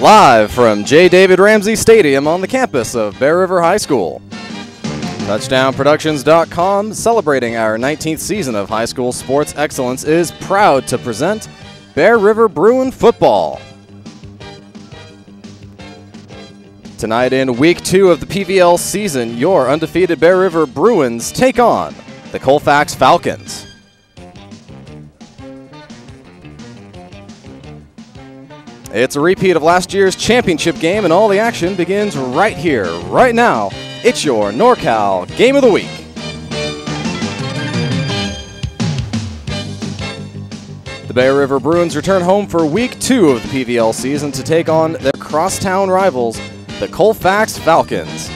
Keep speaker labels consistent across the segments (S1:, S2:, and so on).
S1: Live from J.David Ramsey Stadium on the campus of Bear River High School. TouchdownProductions.com, celebrating our 19th season of high school sports excellence, is proud to present Bear River Bruin football. Tonight in Week 2 of the PVL season, your undefeated Bear River Bruins take on the Colfax Falcons. It's a repeat of last year's championship game, and all the action begins right here, right now. It's your NorCal Game of the Week. The Bear River Bruins return home for Week 2 of the PVL season to take on their crosstown rivals, the Colfax Falcons.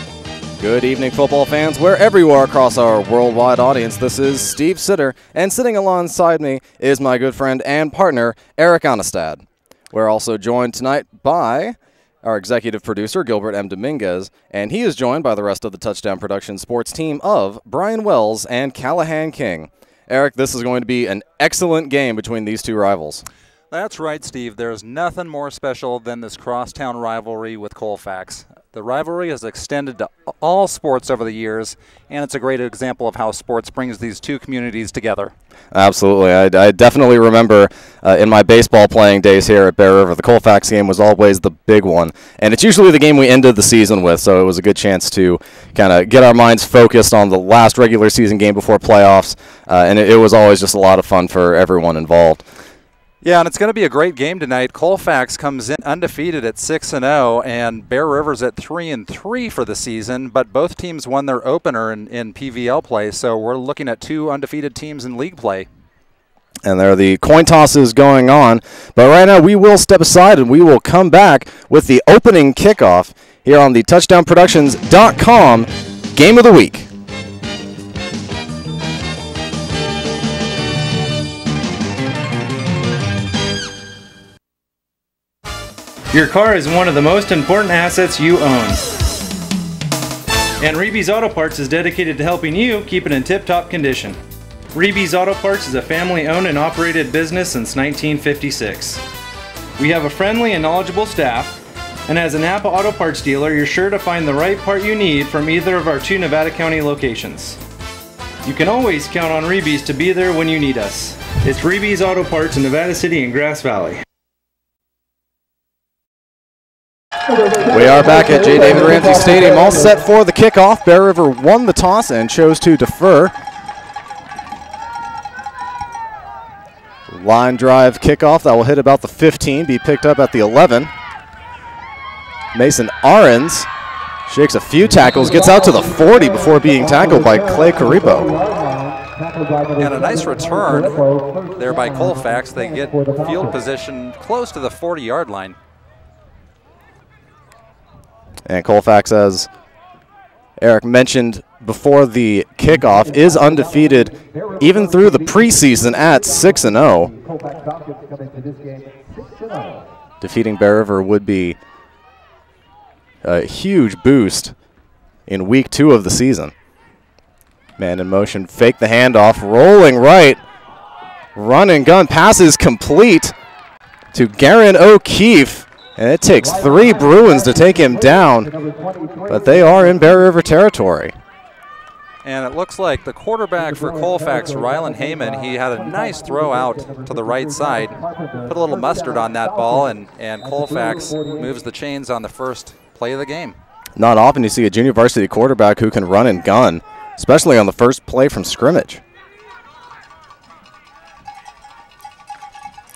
S1: Good evening, football fans, wherever you are across our worldwide audience. This is Steve Sitter, and sitting alongside me is my good friend and partner, Eric Onestad. We're also joined tonight by our executive producer, Gilbert M. Dominguez, and he is joined by the rest of the Touchdown Production sports team of Brian Wells and Callahan King. Eric, this is going to be an excellent game between these two rivals.
S2: That's right, Steve. There's nothing more special than this crosstown rivalry with Colfax. The rivalry has extended to all sports over the years, and it's a great example of how sports brings these two communities together.
S1: Absolutely. I definitely remember in my baseball playing days here at Bear River, the Colfax game was always the big one. And it's usually the game we ended the season with, so it was a good chance to kind of get our minds focused on the last regular season game before playoffs. And it was always just a lot of fun for everyone involved.
S2: Yeah, and it's going to be a great game tonight. Colfax comes in undefeated at 6-0, and Bear River's at 3-3 for the season, but both teams won their opener in PVL play, so we're looking at two undefeated teams in league play.
S1: And there are the coin tosses going on, but right now we will step aside and we will come back with the opening kickoff here on the TouchdownProductions.com Game of the Week.
S3: Your car is one of the most important assets you own. And Reeby's Auto Parts is dedicated to helping you keep it in tip-top condition. Reeby's Auto Parts is a family-owned and operated business since 1956. We have a friendly and knowledgeable staff, and as a Napa Auto Parts dealer, you're sure to find the right part you need from either of our two Nevada County locations. You can always count on Reeby's to be there when you need us. It's Reeby's Auto Parts in Nevada City and Grass Valley.
S1: We are back at J.David Ramsey Stadium, all set for the kickoff. Bear River won the toss and chose to defer. Line drive kickoff that will hit about the 15, be picked up at the 11. Mason Ahrens shakes a few tackles, gets out to the 40 before being tackled by Clay Caribo.
S2: And a nice return there by Colfax. They get field position close to the 40-yard line.
S1: And Colfax, as Eric mentioned before the kickoff, is undefeated even through the preseason at 6-0. Defeating Bear River would be a huge boost in Week 2 of the season. Man in motion, fake the handoff, rolling right, run and gun, passes complete to Garen O'Keefe. And it takes 3 Bruins to take him down, but they are in Bear River territory.
S2: And it looks like the quarterback for Colfax, Rylan Heyman, he had a nice throw out to the right side. Put a little mustard on that ball, and Colfax moves the chains on the first play of the game.
S1: Not often you see a junior varsity quarterback who can run and gun, especially on the first play from scrimmage.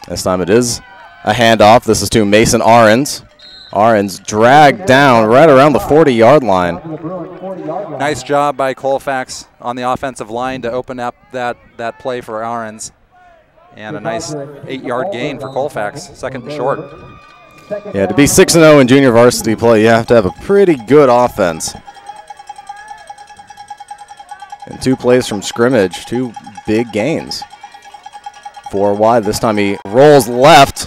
S1: This time it is a handoff. This is to Mason Ahrens. Ahrens dragged down right around the 40-yard line.
S2: Nice job by Colfax on the offensive line to open up that play for Ahrens. And a nice 8-yard gain for Colfax, second and short.
S1: Yeah, to be 6-0 in junior varsity play, you have to have a pretty good offense. And 2 plays from scrimmage, 2 big gains. 4 wide, this time he rolls left.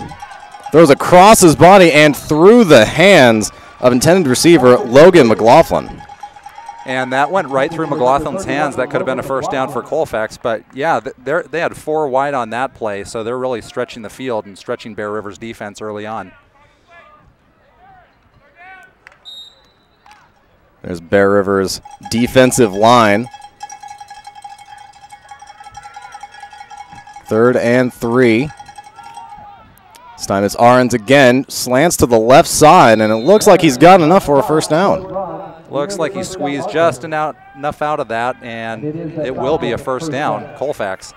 S1: Throws across his body and through the hands of intended receiver Logan McLaughlin.
S2: And that went right through McLaughlin's hands. That could have been a first down for Colfax. But, yeah, they had 4 wide on that play, so they're really stretching the field and stretching Bear River's defense early on.
S1: There's Bear River's defensive line. 3rd and 3. This time it's Ahrens again, slants to the left side, and it looks like he's got enough for a first down.
S2: Looks like he squeezed just enough out of that, and it will be a first down, Colfax.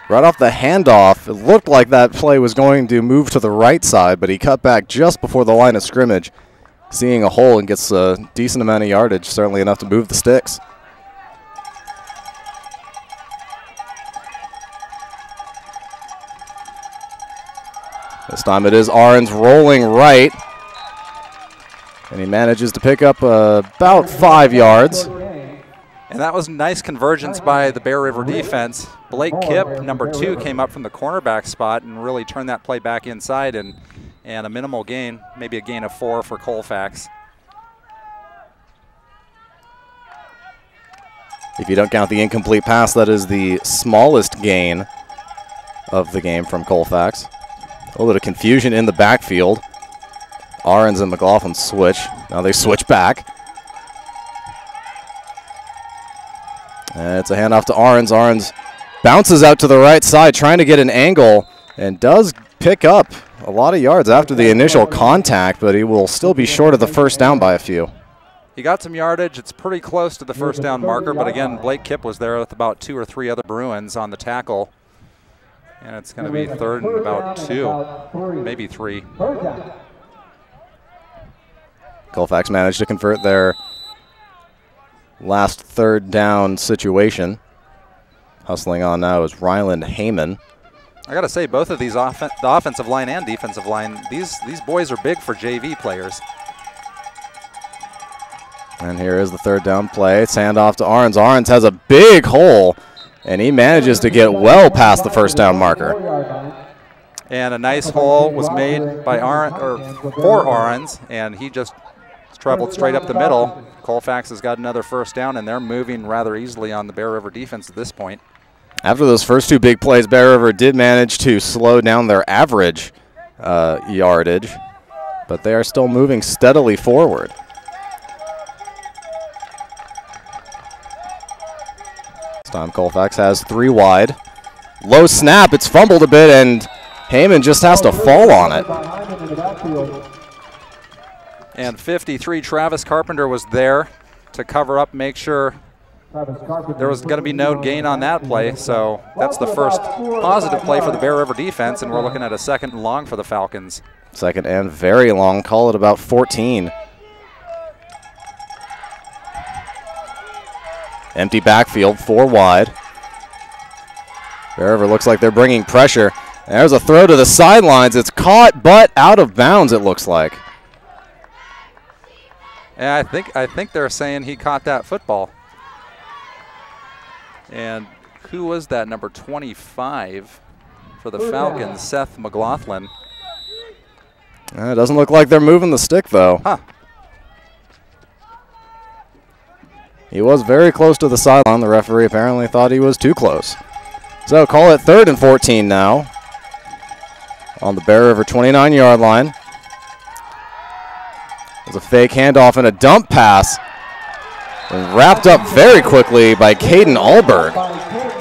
S1: Right off the handoff, it looked like that play was going to move to the right side, but he cut back just before the line of scrimmage, seeing a hole, and gets a decent amount of yardage, certainly enough to move the sticks. This time it is Ahrens rolling right, and he manages to pick up about 5 yards.
S2: And that was nice convergence by the Bear River defense. Blake Kipp, number 2, came up from the cornerback spot and really turned that play back inside, and a minimal gain, maybe a gain of 4 for Colfax.
S1: If you don't count the incomplete pass, that is the smallest gain of the game from Colfax. A little bit of confusion in the backfield. Ahrens and McLaughlin switch. Now they switch back. And it's a handoff to Ahrens. Ahrens bounces out to the right side, trying to get an angle, and does pick up a lot of yards after the initial contact, but he will still be short of the first down by a few.
S2: He got some yardage. It's pretty close to the first down marker, but again, Blake Kipp was there with about 2 or 3 other Bruins on the tackle. And it's going to be 3rd and about 2, maybe 3.
S1: Colfax managed to convert their last 3rd down situation. Hustling on now is Ryland Heyman.
S2: I got to say, both of these, the offensive line and defensive line, these boys are big for JV players.
S1: And here is the 3rd down play. It's handoff to Ahrens. Ahrens has a big hole, and he manages to get well past the first down marker.
S2: And a nice hole was made by for Ahrens, and he just traveled straight up the middle. Colfax has got another first down, and they're moving rather easily on the Bear River defense at this point.
S1: After those first 2 big plays, Bear River did manage to slow down their average yardage, but they are still moving steadily forward. This time Colfax has 3 wide. Low snap, it's fumbled a bit, and Heyman just has to fall on it.
S2: And 53, Travis Carpenter was there to cover up, make sure there was going to be no gain on that play. So that's the first positive play for the Bear River defense, and we're looking at a 2nd and long for the Falcons.
S1: 2nd and very long, call it about 14. Empty backfield, 4 wide. Bear River looks like they're bringing pressure. There's a throw to the sidelines. It's caught, but out of bounds, it looks like.
S2: And I think they're saying he caught that football. And who was that, number 25 for the Falcons, Seth McLaughlin?
S1: It doesn't look like they're moving the stick, though.
S2: Huh.
S1: He was very close to the sideline. The referee apparently thought he was too close. So call it 3rd and 14 now on the Bear River 29-yard line. There's a fake handoff and a dump pass, and wrapped up very quickly by Caden Alberg.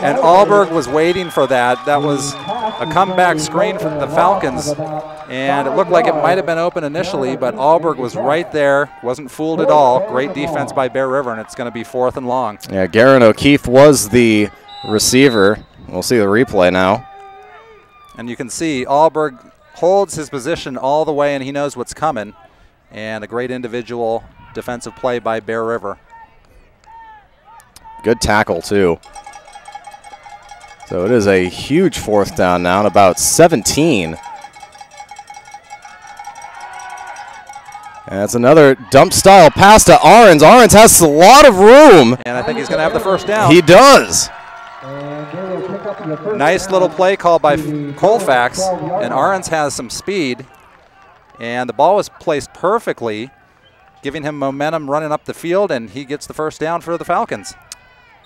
S2: And Alberg was waiting for that. That was a comeback screen from the Falcons, and it looked like it might have been open initially, but Alberg was right there, wasn't fooled at all. Great defense by Bear River, and it's going to be 4th and long.
S1: Yeah, Garen O'Keefe was the receiver. We'll see the replay now.
S2: And you can see Alberg holds his position all the way, and he knows what's coming. And a great individual defensive play by Bear River.
S1: Good tackle, too. So it is a huge 4th down now, and about 17. And that's another dump-style pass to Ahrens. Ahrens has a lot of room.
S2: And I think he's going to have the first down.
S1: He does.
S2: Nice little play call by Colfax, and Ahrens has some speed. And the ball was placed perfectly, giving him momentum running up the field, and he gets the first down for the Falcons.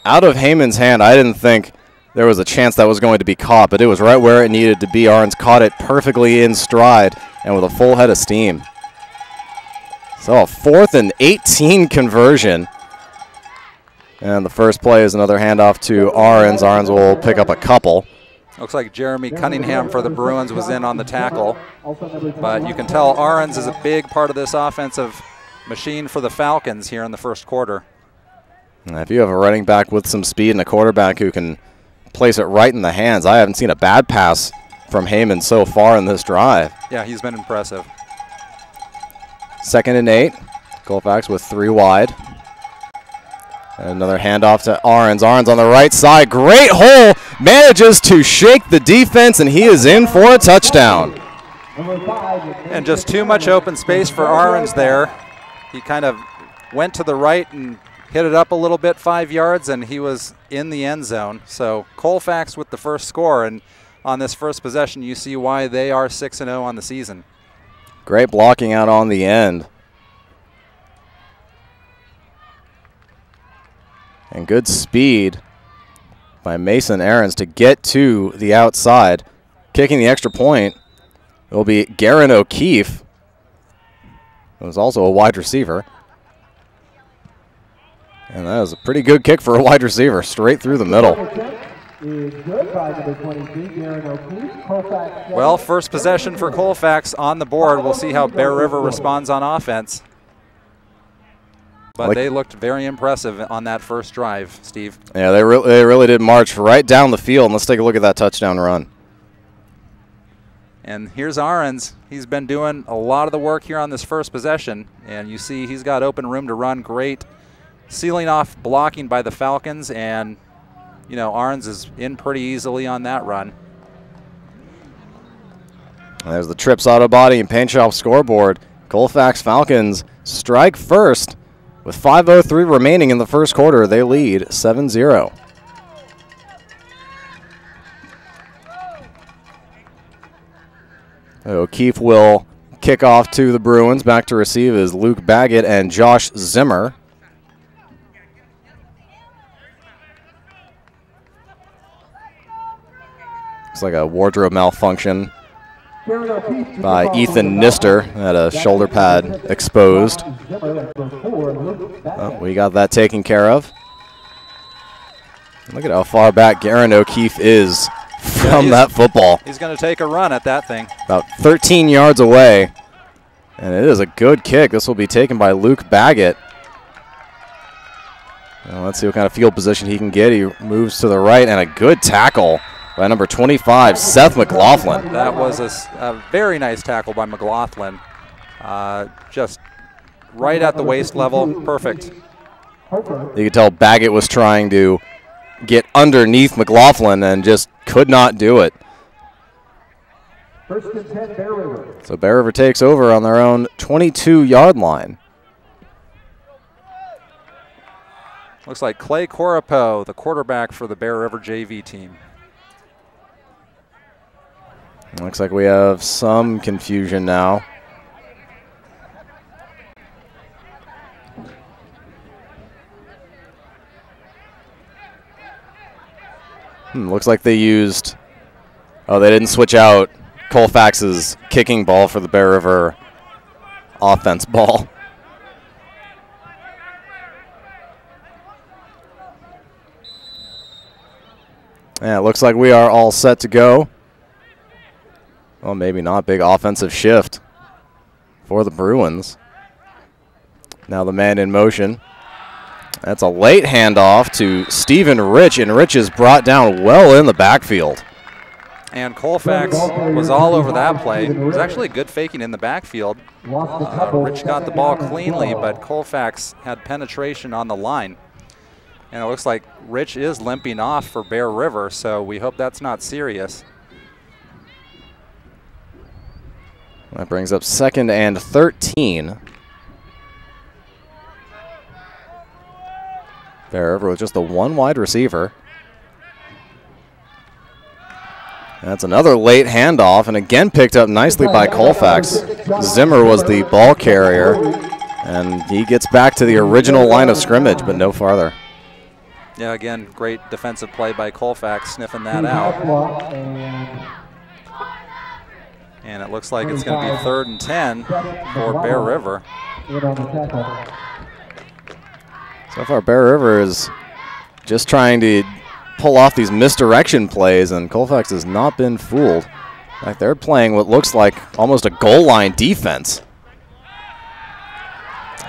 S1: Out of Heyman's hand, I didn't think there was a chance that was going to be caught, but it was right where it needed to be. Ahrens caught it perfectly in stride and with a full head of steam. So a 4th and 18 conversion. And the first play is another handoff to Ahrens. Ahrens will pick up a couple.
S2: Looks like Jeremy Cunningham for the Bruins was in on the tackle. But you can tell Ahrens is a big part of this offensive machine for the Falcons here in the first quarter.
S1: And if you have a running back with some speed and a quarterback who can place it right in the hands, I haven't seen a bad pass from Heyman so far in this drive.
S2: Yeah, he's been impressive.
S1: 2nd and 8. Colfax with 3 wide. And another handoff to Ahrens. Ahrens on the right side. Great hole. Manages to shake the defense, and he is in for a touchdown.
S2: And just too much open space for Ahrens there. He kind of went to the right and hit it up a little bit, 5 yards, and he was in the end zone. So Colfax with the first score, and on this first possession, you see why they are 6-0 on the season.
S1: Great blocking out on the end. And good speed by Mason Ahrens to get to the outside. Kicking the extra point will be Garen O'Keefe, who is also a wide receiver. And that was a pretty good kick for a wide receiver, straight through the middle.
S2: Well, first possession for Colfax on the board. We'll see how Bear River responds on offense. But they looked very impressive on that first drive, Steve.
S1: Yeah, they really did march right down the field. And let's take a look at that touchdown run.
S2: And here's Ahrens. He's been doing a lot of the work here on this first possession. And you see he's got open room to run. Great sealing off blocking by the Falcons. And, you know, Ahrens is in pretty easily on that run.
S1: And there's the Trips Auto Body and Paint Shop scoreboard. Colfax Falcons strike first. With 5:03 remaining in the first quarter, they lead 7-0. O'Keefe will kick off to the Bruins. Back to receive is Luke Baggett and Josh Zimmer. Looks like a wardrobe malfunction by Ethan Nister. Had a shoulder pad exposed. Oh, we got that taken care of. Look at how far back Garen O'Keefe is from that football.
S2: He's going to take a run at that thing.
S1: About 13 yards away. And it is a good kick. This will be taken by Luke Baggett. Now let's see what kind of field position he can get. He moves to the right, and a good tackle by number 25, Seth McLaughlin.
S2: That was a very nice tackle by McLaughlin. Just right at the waist level, perfect.
S1: You could tell Baggett was trying to get underneath McLaughlin and just could not do it. So Bear River takes over on their own 22-yard line.
S2: Looks like Clay Coripo, the quarterback for the Bear River JV team.
S1: Looks like we have some confusion now. Looks like they used, they didn't switch out Colfax's kicking ball for the Bear River offense ball. Yeah, it looks like we are all set to go. Well, maybe not. Big offensive shift for the Bruins. Now the man in motion. That's a late handoff to Stephen Rich, and Rich is brought down well in the backfield.
S2: And Colfax was all over that play. It was actually good faking in the backfield. Rich got the ball cleanly, but Colfax had penetration on the line. And it looks like Rich is limping off for Bear River, so we hope that's not serious.
S1: That brings up 2nd and 13. Bear River with just the one wide receiver. That's another late handoff, and again picked up nicely by Colfax. Zimmer was the ball carrier, and he gets back to the original line of scrimmage, but no farther.
S2: Yeah, again, great defensive play by Colfax, sniffing that out. And it looks like it's going to be 3rd and 10 for Bear River.
S1: So far, Bear River is just trying to pull off these misdirection plays, and Colfax has not been fooled. In fact, they're playing what looks like almost a goal line defense.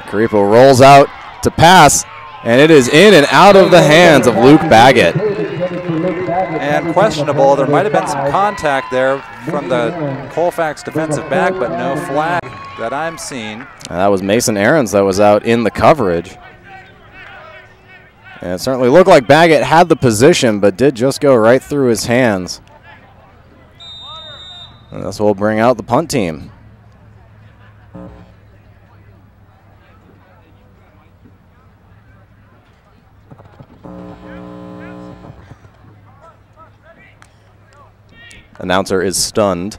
S1: Carripo rolls out to pass, and it is in and out of the hands of Luke Baggett.
S2: And questionable. There might have been some contact there from the Colfax defensive back, but no flag that I'm seeing.
S1: And that was Mason Ahrens that was out in the coverage. And it certainly looked like Baggett had the position, but did just go right through his hands. And this will bring out the punt team. Announcer is stunned.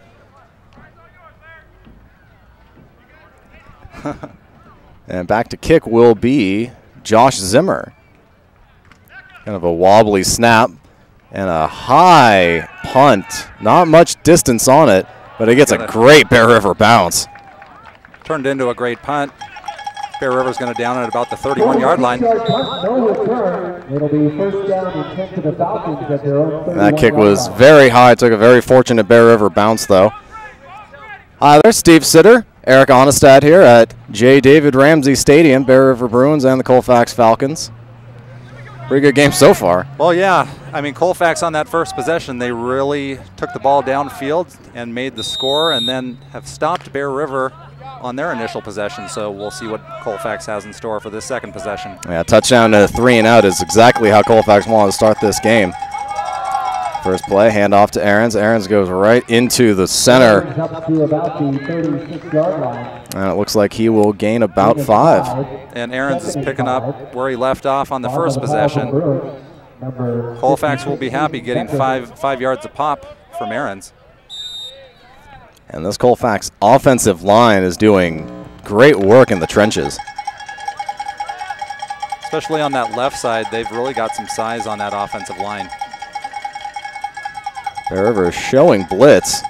S1: And back to kick will be Josh Zimmer. Kind of a wobbly snap and a high punt. Not much distance on it, but it gets a great Bear River bounce.
S2: Turned into a great punt. Bear River's going to down at about the 31-yard line.
S4: It'll be first down and 10 to the Falcons at their own 31.
S1: That kick was very high. Took a very fortunate Bear River bounce, though. Hi there, Steve Sitter, Eric Onestad here at J.David Ramsey Stadium, Bear River Bruins and the Colfax Falcons. Pretty good game so far.
S2: Well, yeah. I mean, Colfax on that first possession, they really took the ball downfield and made the score, and then have stopped Bear River on their initial possession, so we'll see what Colfax has in store for this second possession.
S1: Yeah, touchdown to 3 and out is exactly how Colfax wanted to start this game. First play, handoff to Ahrens. Ahrens goes right into the center.
S4: Up to about the 36-yard line.
S1: And it looks like he will gain about 5.
S2: And Ahrens is picking up where he left off on the first possession. Colfax will be happy getting 5 yards a pop from Ahrens.
S1: And this Colfax offensive line is doing great work in the trenches.
S2: Especially on that left side, they've really got some size on that offensive line.
S1: Bear River is showing blitz,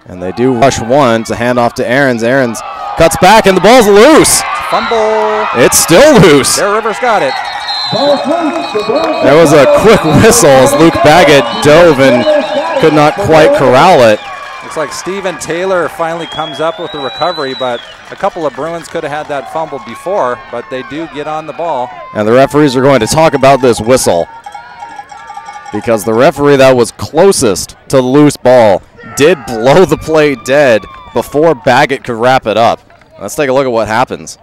S1: and they do rush one. It's a handoff to Ahrens. Ahrens cuts back, and the ball's loose.
S2: Fumble.
S1: It's still loose.
S2: Bear River's got it.
S1: There was a quick whistle as Luke Baggett dove and could not quite corral it.
S2: Looks like Steven Taylor finally comes up with the recovery, but a couple of Bruins could have had that fumble before, but they do get on the ball.
S1: And the referees are going to talk about this whistle, because the referee that was closest to the loose ball did blow the play dead before Baggett could wrap it up. Let's take a look at what happens.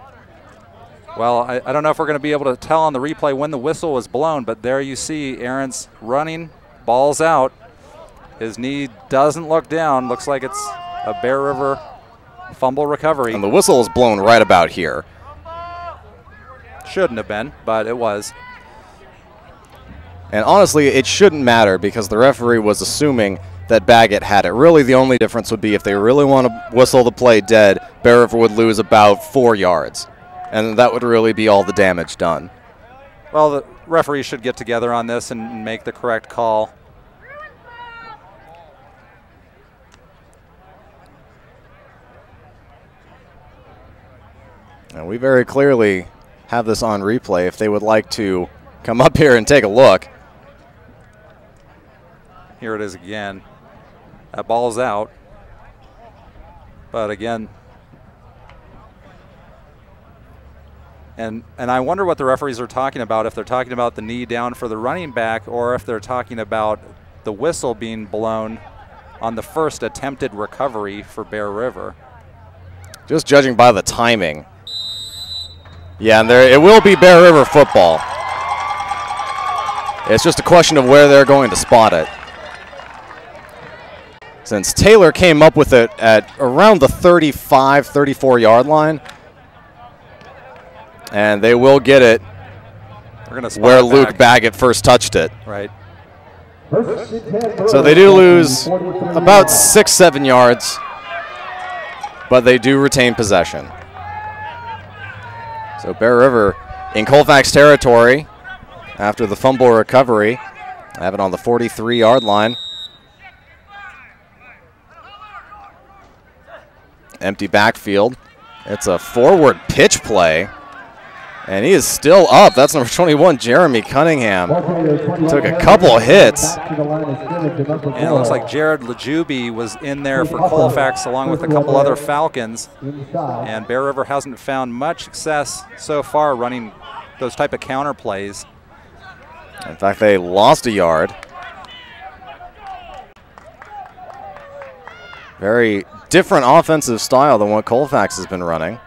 S2: Well, I don't know if we're going to be able to tell on the replay when the whistle was blown, but there you see Ahrens running, ball's out. His knee doesn't look down. Looks like it's a Bear River fumble recovery.
S1: And the whistle is blown right about here.
S2: Shouldn't have been, but it was.
S1: And honestly, it shouldn't matter because the referee was assuming that Baggett had it. Really, the only difference would be if they really want to whistle the play dead, Bear River would lose about 4 yards. And that would really be all the damage done.
S2: Well, the referees should get together on this and make the correct call.
S1: And we very clearly have this on replay if they would like to come up here and take a look.
S2: Here it is again. That ball's out. But again, and I wonder what the referees are talking about, if they're talking about the knee down for the running back or if they're talking about the whistle being blown on the first attempted recovery for Bear River.
S1: Just judging by the timing. Yeah, and it will be Bear River football. It's just a question of where they're going to spot it. Since Taylor came up with it at around the 35, 34-yard line, and they will get it where Luke Baggett first touched it.
S2: Right.
S1: So they do lose about 6-7 yards, but they do retain possession. So Bear River in Colfax territory after the fumble recovery. I have it on the 43-yard line. Empty backfield. It's a forward pitch play. And he is still up. That's number 21, Jeremy Cunningham. Took a couple of hits.
S2: And it looks like Jared Lajubi was in there for Colfax along with a couple other Falcons. And Bear River hasn't found much success so far running those type of counter plays.
S1: In fact, they lost a yard. Very different offensive style than what Colfax has been running.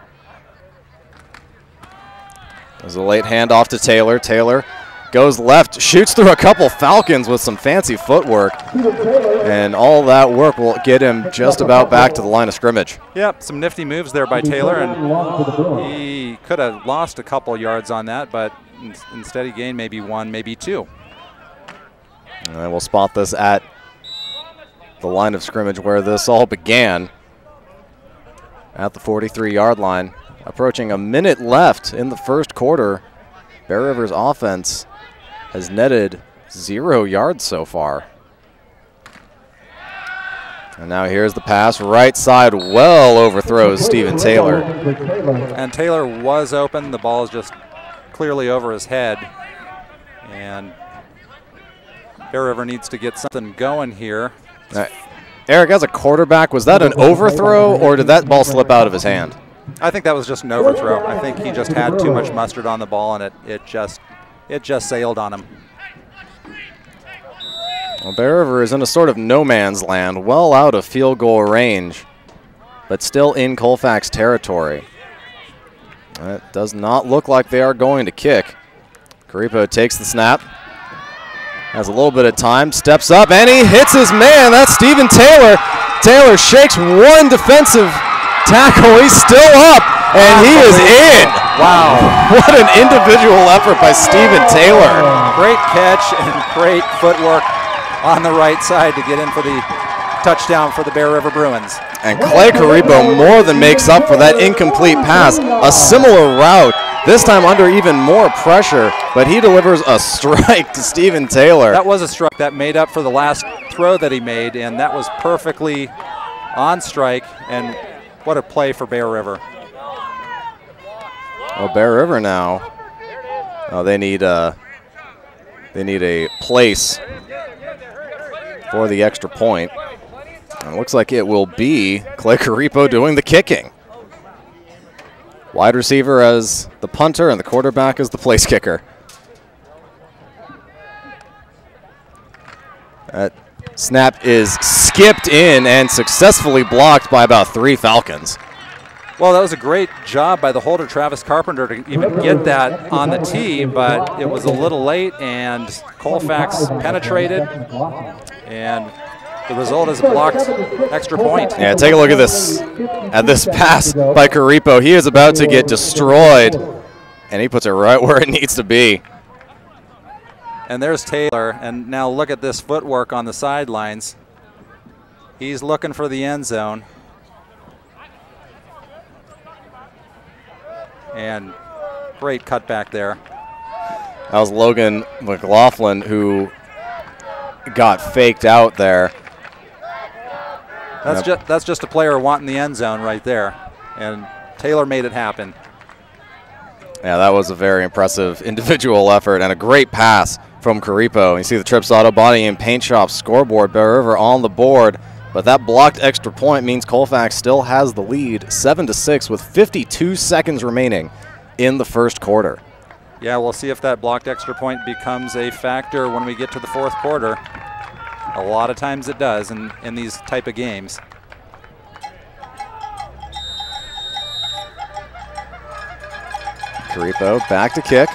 S1: There's a late handoff to Taylor. Taylor goes left, shoots through a couple Falcons with some fancy footwork. And all that work will get him just about back to the line of scrimmage.
S2: Yep, some nifty moves there by Taylor, and he could have lost a couple yards on that, but instead he gained maybe one, maybe two.
S1: And we'll spot this at the line of scrimmage where this all began, at the 43-yard line. Approaching a minute left in the first quarter, Bear River's offense has netted 0 yards so far. And now here's the pass, right side, well overthrows Stephen Taylor.
S2: And Taylor was open, the ball is just clearly over his head. And Bear River needs to get something going here.
S1: Eric, as a quarterback, was that an overthrow or did that ball slip out of his hand?
S2: I think that was just an overthrow. I think he just had too much mustard on the ball, and it just sailed on him.
S1: Well, Bear River is in a sort of no man's land, well out of field goal range, but still in Colfax territory. It does not look like they are going to kick. Caripo takes the snap, has a little bit of time, steps up, and he hits his man. That's Stephen Taylor. Taylor shakes one defensive tackle. He's still up, and he is in.
S2: Wow.
S1: What an individual effort by Stephen Taylor.
S2: Great catch and great footwork on the right side to get in for the touchdown for the Bear River Bruins.
S1: And Clay Caripo more than makes up for that incomplete pass. A similar route, this time under even more pressure, but he delivers a strike to Stephen Taylor.
S2: That was a strike that made up for the last throw that he made, and that was perfectly on strike, and what a play for Bear River.
S1: Well, Bear River now, they need a place for the extra point. And it looks like it will be Clay Caripo doing the kicking. Wide receiver as the punter and the quarterback as the place kicker. That snap is skipped in and successfully blocked by about 3 Falcons.
S2: Well, that was a great job by the holder, Travis Carpenter, to even get that on the tee, but it was a little late, and Colfax penetrated, and the result is a blocked extra point.
S1: Yeah, take a look at this pass by Caripo. He is about to get destroyed, and he puts it right where it needs to be.
S2: And there's Taylor, and now look at this footwork on the sidelines. He's looking for the end zone. And great cutback there.
S1: That was Logan McLaughlin who got faked out there.
S2: That's just a player wanting the end zone right there, and Taylor made it happen.
S1: Yeah, that was a very impressive individual effort and a great pass from Caripo. You see the Trips Auto Body and Paint Shop scoreboard, Bear River on the board, but that blocked extra point means Colfax still has the lead 7-6 with 52 seconds remaining in the first quarter.
S2: Yeah, we'll see if that blocked extra point becomes a factor when we get to the fourth quarter. A lot of times it does in these type of games.
S1: Caripo back to kick.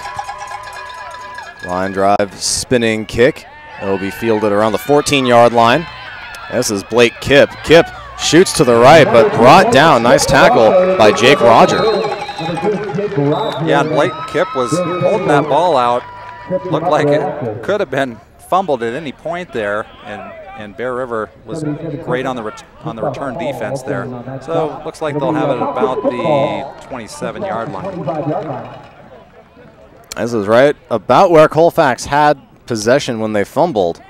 S1: Line drive, spinning kick. It'll be fielded around the 14-yard line. This is Blake Kipp. Kipp shoots to the right, but brought down. Nice tackle by Jake Roger.
S2: Yeah, and Blake Kipp was holding that ball out. Looked like it could have been fumbled at any point there, and Bear River was great on the return defense there. So looks like they'll have it about the 27-yard line.
S1: This is right about where Colfax had possession when they fumbled.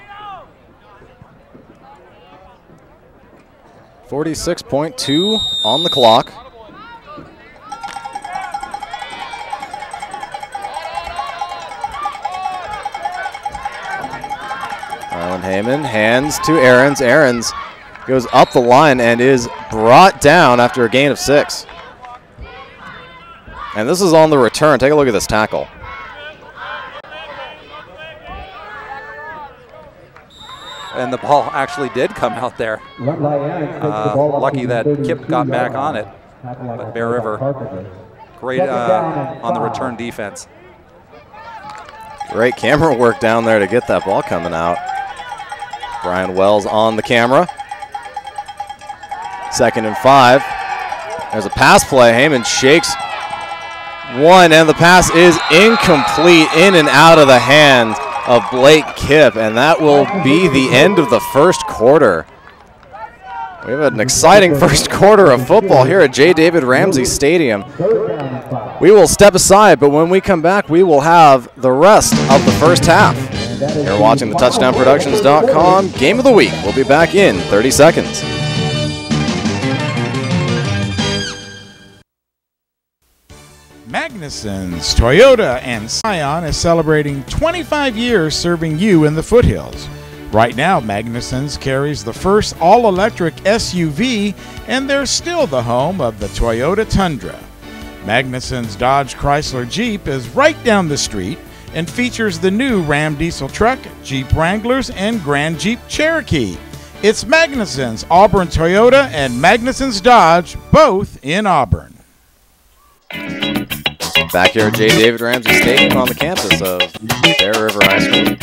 S1: 46.2 on the clock. Rylan Heyman hands to Ahrens. Ahrens goes up the line and is brought down after a gain of 6. And this is on the return. Take a look at this tackle.
S2: And the ball actually did come out there. Lucky that Kip got back on it. But Bear River, great on the return defense.
S1: Great camera work down there to get that ball coming out. Brian Wells on the camera. 2nd and 5. There's a pass play. Heyman shakes one, and the pass is incomplete, in and out of the hands of Blake Kipp, and that will be the end of the first quarter. We have an exciting first quarter of football here at J.David Ramsey Stadium. We will step aside, but when we come back, we will have the rest of the first half. You're watching the TouchdownProductions.com Game of the Week. We'll be back in 30 seconds.
S5: Magnuson's Toyota and Scion is celebrating 25 years serving you in the foothills. Right now, Magnuson's carries the first all-electric SUV, and they're still the home of the Toyota Tundra. Magnuson's Dodge Chrysler Jeep is right down the street and features the new Ram diesel truck, Jeep Wranglers, and Grand Jeep Cherokee. It's Magnuson's Auburn Toyota and Magnuson's Dodge, both in Auburn.
S1: Back here at J.David Ramsey Stadium on the campus of Bear River High School.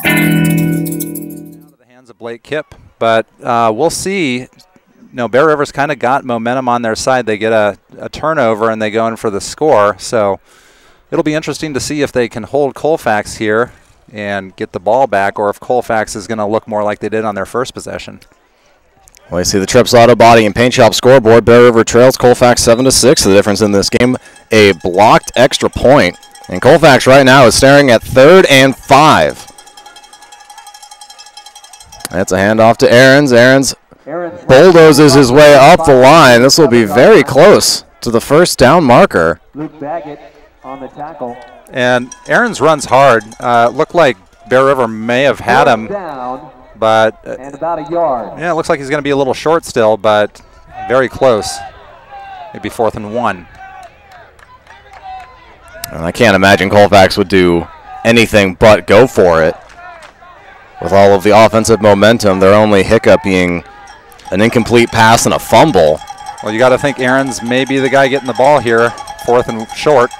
S2: Out of the hands of Blake Kipp, but we'll see. Bear River's kind of got momentum on their side. They get a turnover and they go in for the score. So it'll be interesting to see if they can hold Colfax here and get the ball back, or if Colfax is going to look more like they did on their first possession.
S1: Well, you see the Trips Auto Body and Paint Shop scoreboard. Bear River trails Colfax 7-6. The difference in this game, a blocked extra point. And Colfax right now is staring at 3rd and 5. That's a handoff to Ahrens. Ahrens bulldozes his way up the line. This will be very close to the first down marker.
S4: Luke Baggett on the tackle.
S2: And Ahrens runs hard. Looked like Bear River may have had him. But
S4: and about a yard.
S2: Yeah, it looks like he's going to be a little short still, but very close. Maybe 4th and 1.
S1: And I can't imagine Colfax would do anything but go for it. With all of the offensive momentum, their only hiccup being an incomplete pass and a fumble.
S2: Well, you got to think Ahrens may be the guy getting the ball here. 4th and short.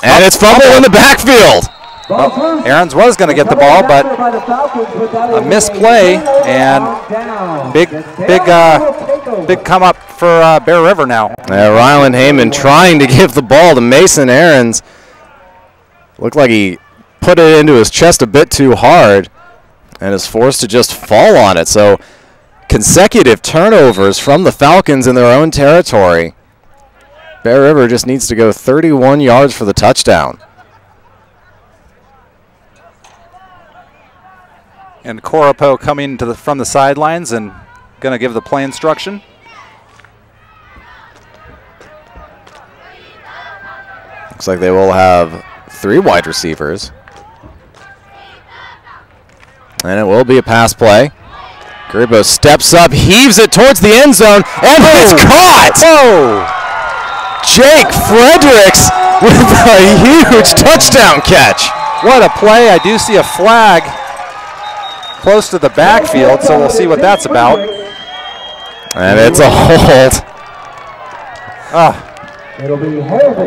S1: And it's fumble in the backfield.
S2: Well, Ahrens was going to get the ball, but a misplay and big come up for Bear River now.
S1: Rylan Heyman trying to give the ball to Mason Ahrens. Looked like he put it into his chest a bit too hard and is forced to just fall on it. So consecutive turnovers from the Falcons in their own territory. Bear River just needs to go 31 yards for the touchdown.
S2: And Coropo coming to from the sidelines and going to give the play instruction.
S1: Looks like they will have 3 wide receivers. And it will be a pass play. Coropo steps up, heaves it towards the end zone, and it's caught!
S2: Whoa!
S1: Jake Fredericks with a huge touchdown catch.
S2: What a play. I do see a flag close to the backfield, so we'll see what that's about.
S1: And it's a hold.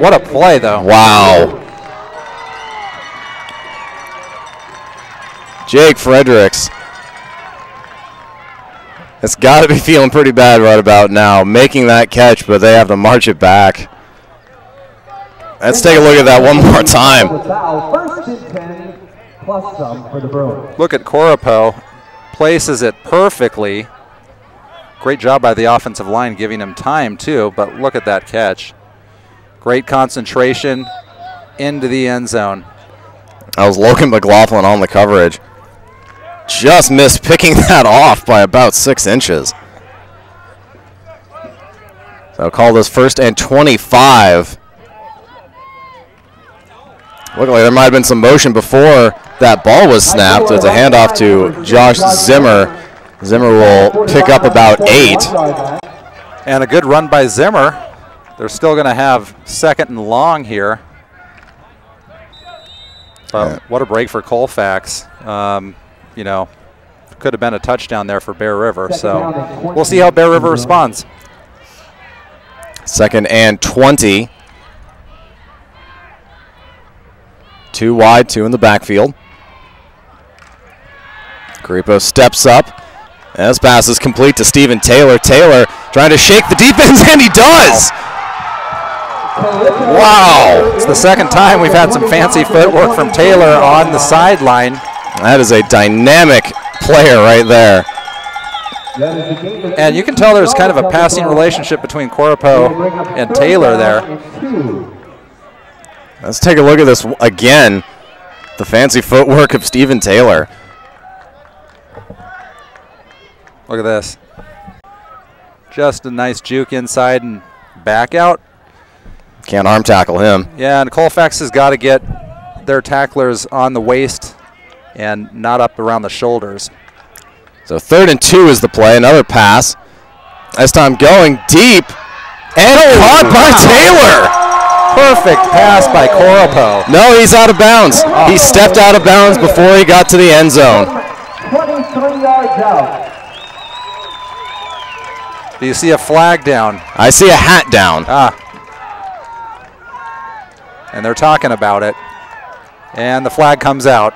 S2: What a play, though.
S1: Wow. Jake Fredericks has got to be feeling pretty bad right about now, making that catch, but they have to march it back. Let's take a look at that one more time.
S2: Look at Coropo, places it perfectly. Great job by the offensive line giving him time too, but look at that catch. Great concentration into the end zone.
S1: That was Logan McLaughlin on the coverage. Just missed picking that off by about 6 inches. So I'll call this 1st and 25. Looked like there might have been some motion before that ball was snapped. It's a handoff to Josh Zimmer. Zimmer will pick up about 8.
S2: And a good run by Zimmer. They're still going to have 2nd and long here. What a break for Colfax. You know, could have been a touchdown there for Bear River. So we'll see how Bear River responds.
S1: 2nd and 20. 2 wide, 2 in the backfield. Carripo steps up. And this pass is complete to Stephen Taylor. Taylor trying to shake the defense, and he does! Wow!
S2: It's the 2nd time we've had some fancy footwork from Taylor on the sideline.
S1: That is a dynamic player right there.
S2: And you can tell there's kind of a passing relationship between Carripo and Taylor there.
S1: Let's take a look at this again. The fancy footwork of Stephen Taylor.
S2: Look at this. Just a nice juke inside and back out.
S1: Can't arm tackle him.
S2: Yeah, and Colfax has got to get their tacklers on the waist and not up around the shoulders.
S1: So 3rd and 2 is the play. Another pass. This time going deep. And caught by Taylor.
S2: Perfect pass by Carripo.
S1: No, he's out of bounds. He stepped out of bounds before he got to the end zone.
S4: 23 yards out.
S2: Do you see a flag down?
S1: I see a hat down.
S2: And they're talking about it. And the flag comes out.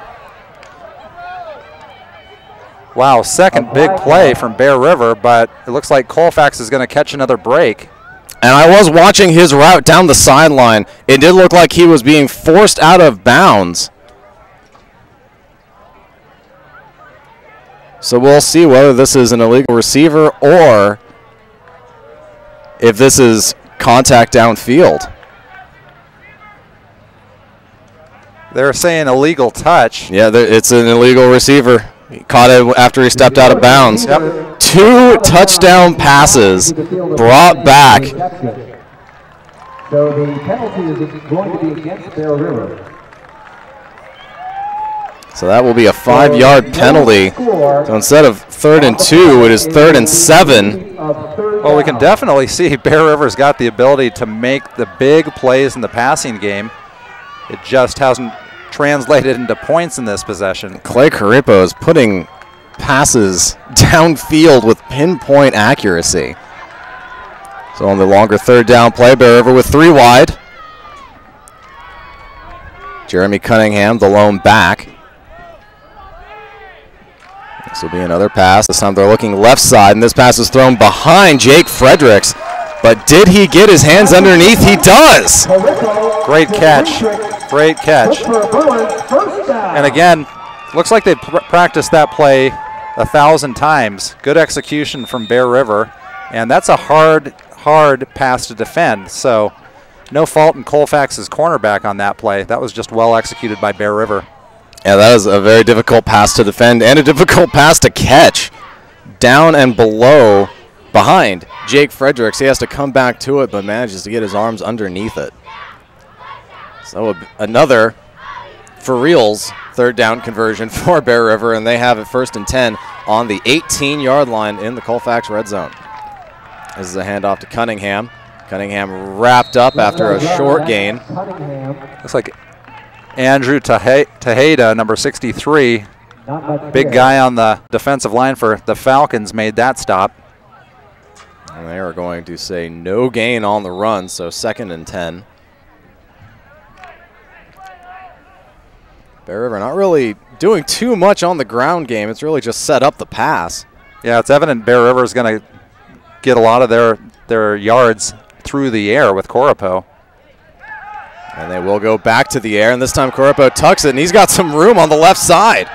S2: Wow, 2nd big play from Bear River, but it looks like Colfax is going to catch another break.
S1: And I was watching his route down the sideline. It did look like he was being forced out of bounds. So we'll see whether this is an illegal receiver or if this is contact downfield.
S2: They're saying illegal touch.
S1: Yeah, it's an illegal receiver. He caught it after he stepped out of bounds.
S2: Yep.
S1: 2 touchdown passes brought back.
S4: So the penalty is going to be against Bear River.
S1: So that will be a 5-yard penalty. So instead of 3rd and 2, it is 3rd and 7.
S2: Well, we can definitely see Bear River's got the ability to make the big plays in the passing game. It just hasn't translated into points in this possession.
S1: Clay Carripo is putting passes downfield with pinpoint accuracy. So on the longer 3rd down play, Bear River with 3 wide. Jeremy Cunningham, the lone back. This will be another pass. This time they're looking left side, and this pass is thrown behind Jake Fredericks. But did he get his hands underneath? He does!
S2: Great catch. Great catch. And again, looks like they practiced that play 1,000 times. Good execution from Bear River. And that's a hard pass to defend. So no fault in Colfax's cornerback on that play. That was just well executed by Bear River.
S1: Yeah, that is a very difficult pass to defend and a difficult pass to catch. Down and behind Jake Fredericks. He has to come back to it, but manages to get his arms underneath it. So another, for reals, 3rd down conversion for Bear River, and they have it 1st and 10 on the 18-yard line in the Colfax red zone. This is a handoff to Cunningham. Cunningham wrapped up after a short gain.
S2: Looks like Andrew Tejeda, number 63, big guy on the defensive line for the Falcons, made that stop.
S1: And they are going to say no gain on the run, so 2nd and 10. Bear River not really doing too much on the ground game. It's really just set up the pass.
S2: Yeah, it's evident Bear River is going to get a lot of their yards through the air with Carripo.
S1: And they will go back to the air, and this time Carripo tucks it, and he's got some room on the left side.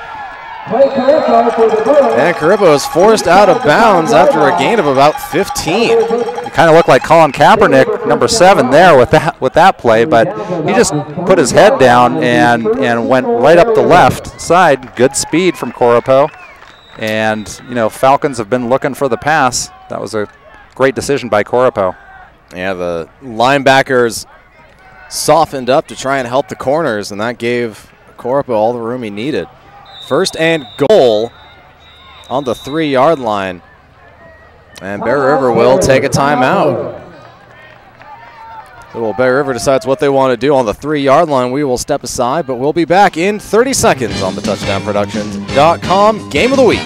S1: And Carripo is forced out of bounds after a gain of about 15.
S2: It kind of looked like Colin Kaepernick, number 7, there with that play, but he just put his head down and went right up the left side. Good speed from Carripo. And, you know, Falcons have been looking for the pass. That was a great decision by Carripo.
S1: Yeah, the linebackers softened up to try and help the corners, and that gave Corapo all the room he needed. First and goal on the 3-yard line. And Bear River will take a timeout. So well, Bear River decides what they want to do on the 3-yard line. We will step aside, but we'll be back in 30 seconds on the TouchdownProductions.com Game of the Week.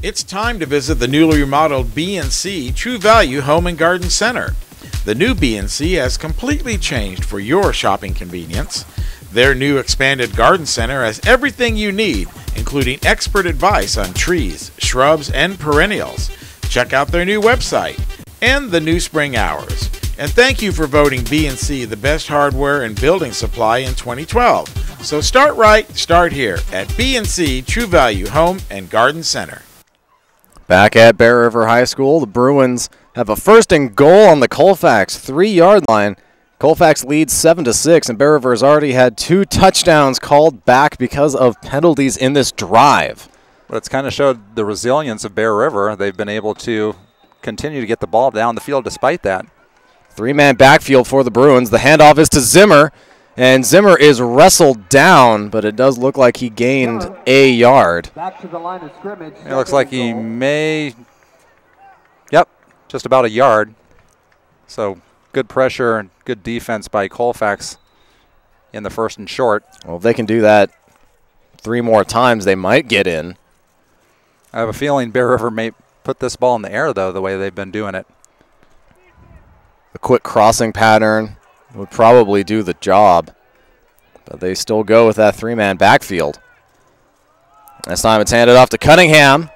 S5: It's time to visit the newly remodeled B&C True Value Home and Garden Center. The new B&C has completely changed for your shopping convenience. Their new expanded garden center has everything you need, including expert advice on trees, shrubs, and perennials. Check out their new website and the new spring hours. And thank you for voting B&C the best hardware and building supply in 2012. So start right, start here at B&C True Value Home and Garden Center.
S1: Back at Bear River High School, the Bruins have a first and goal on the Colfax 3-yard line. Colfax leads 7-6, and Bear River has already had 2 touchdowns called back because of penalties in this drive.
S2: But it's kind of showed the resilience of Bear River. They've been able to continue to get the ball down the field despite that.
S1: 3-man backfield for the Bruins. The handoff is to Zimmer, and Zimmer is wrestled down, but it does look like he gained a yard.
S4: Back to the line of scrimmage.
S2: It looks like he may, just about a yard. So good pressure and good defense by Colfax in the first and short.
S1: Well, if they can do that 3 more times, they might get in.
S2: I have a feeling Bear River may put this ball in the air, though, the way they've been doing it.
S1: A quick crossing pattern would probably do the job, but they still go with that 3-man backfield. This time it's handed off to Cunningham.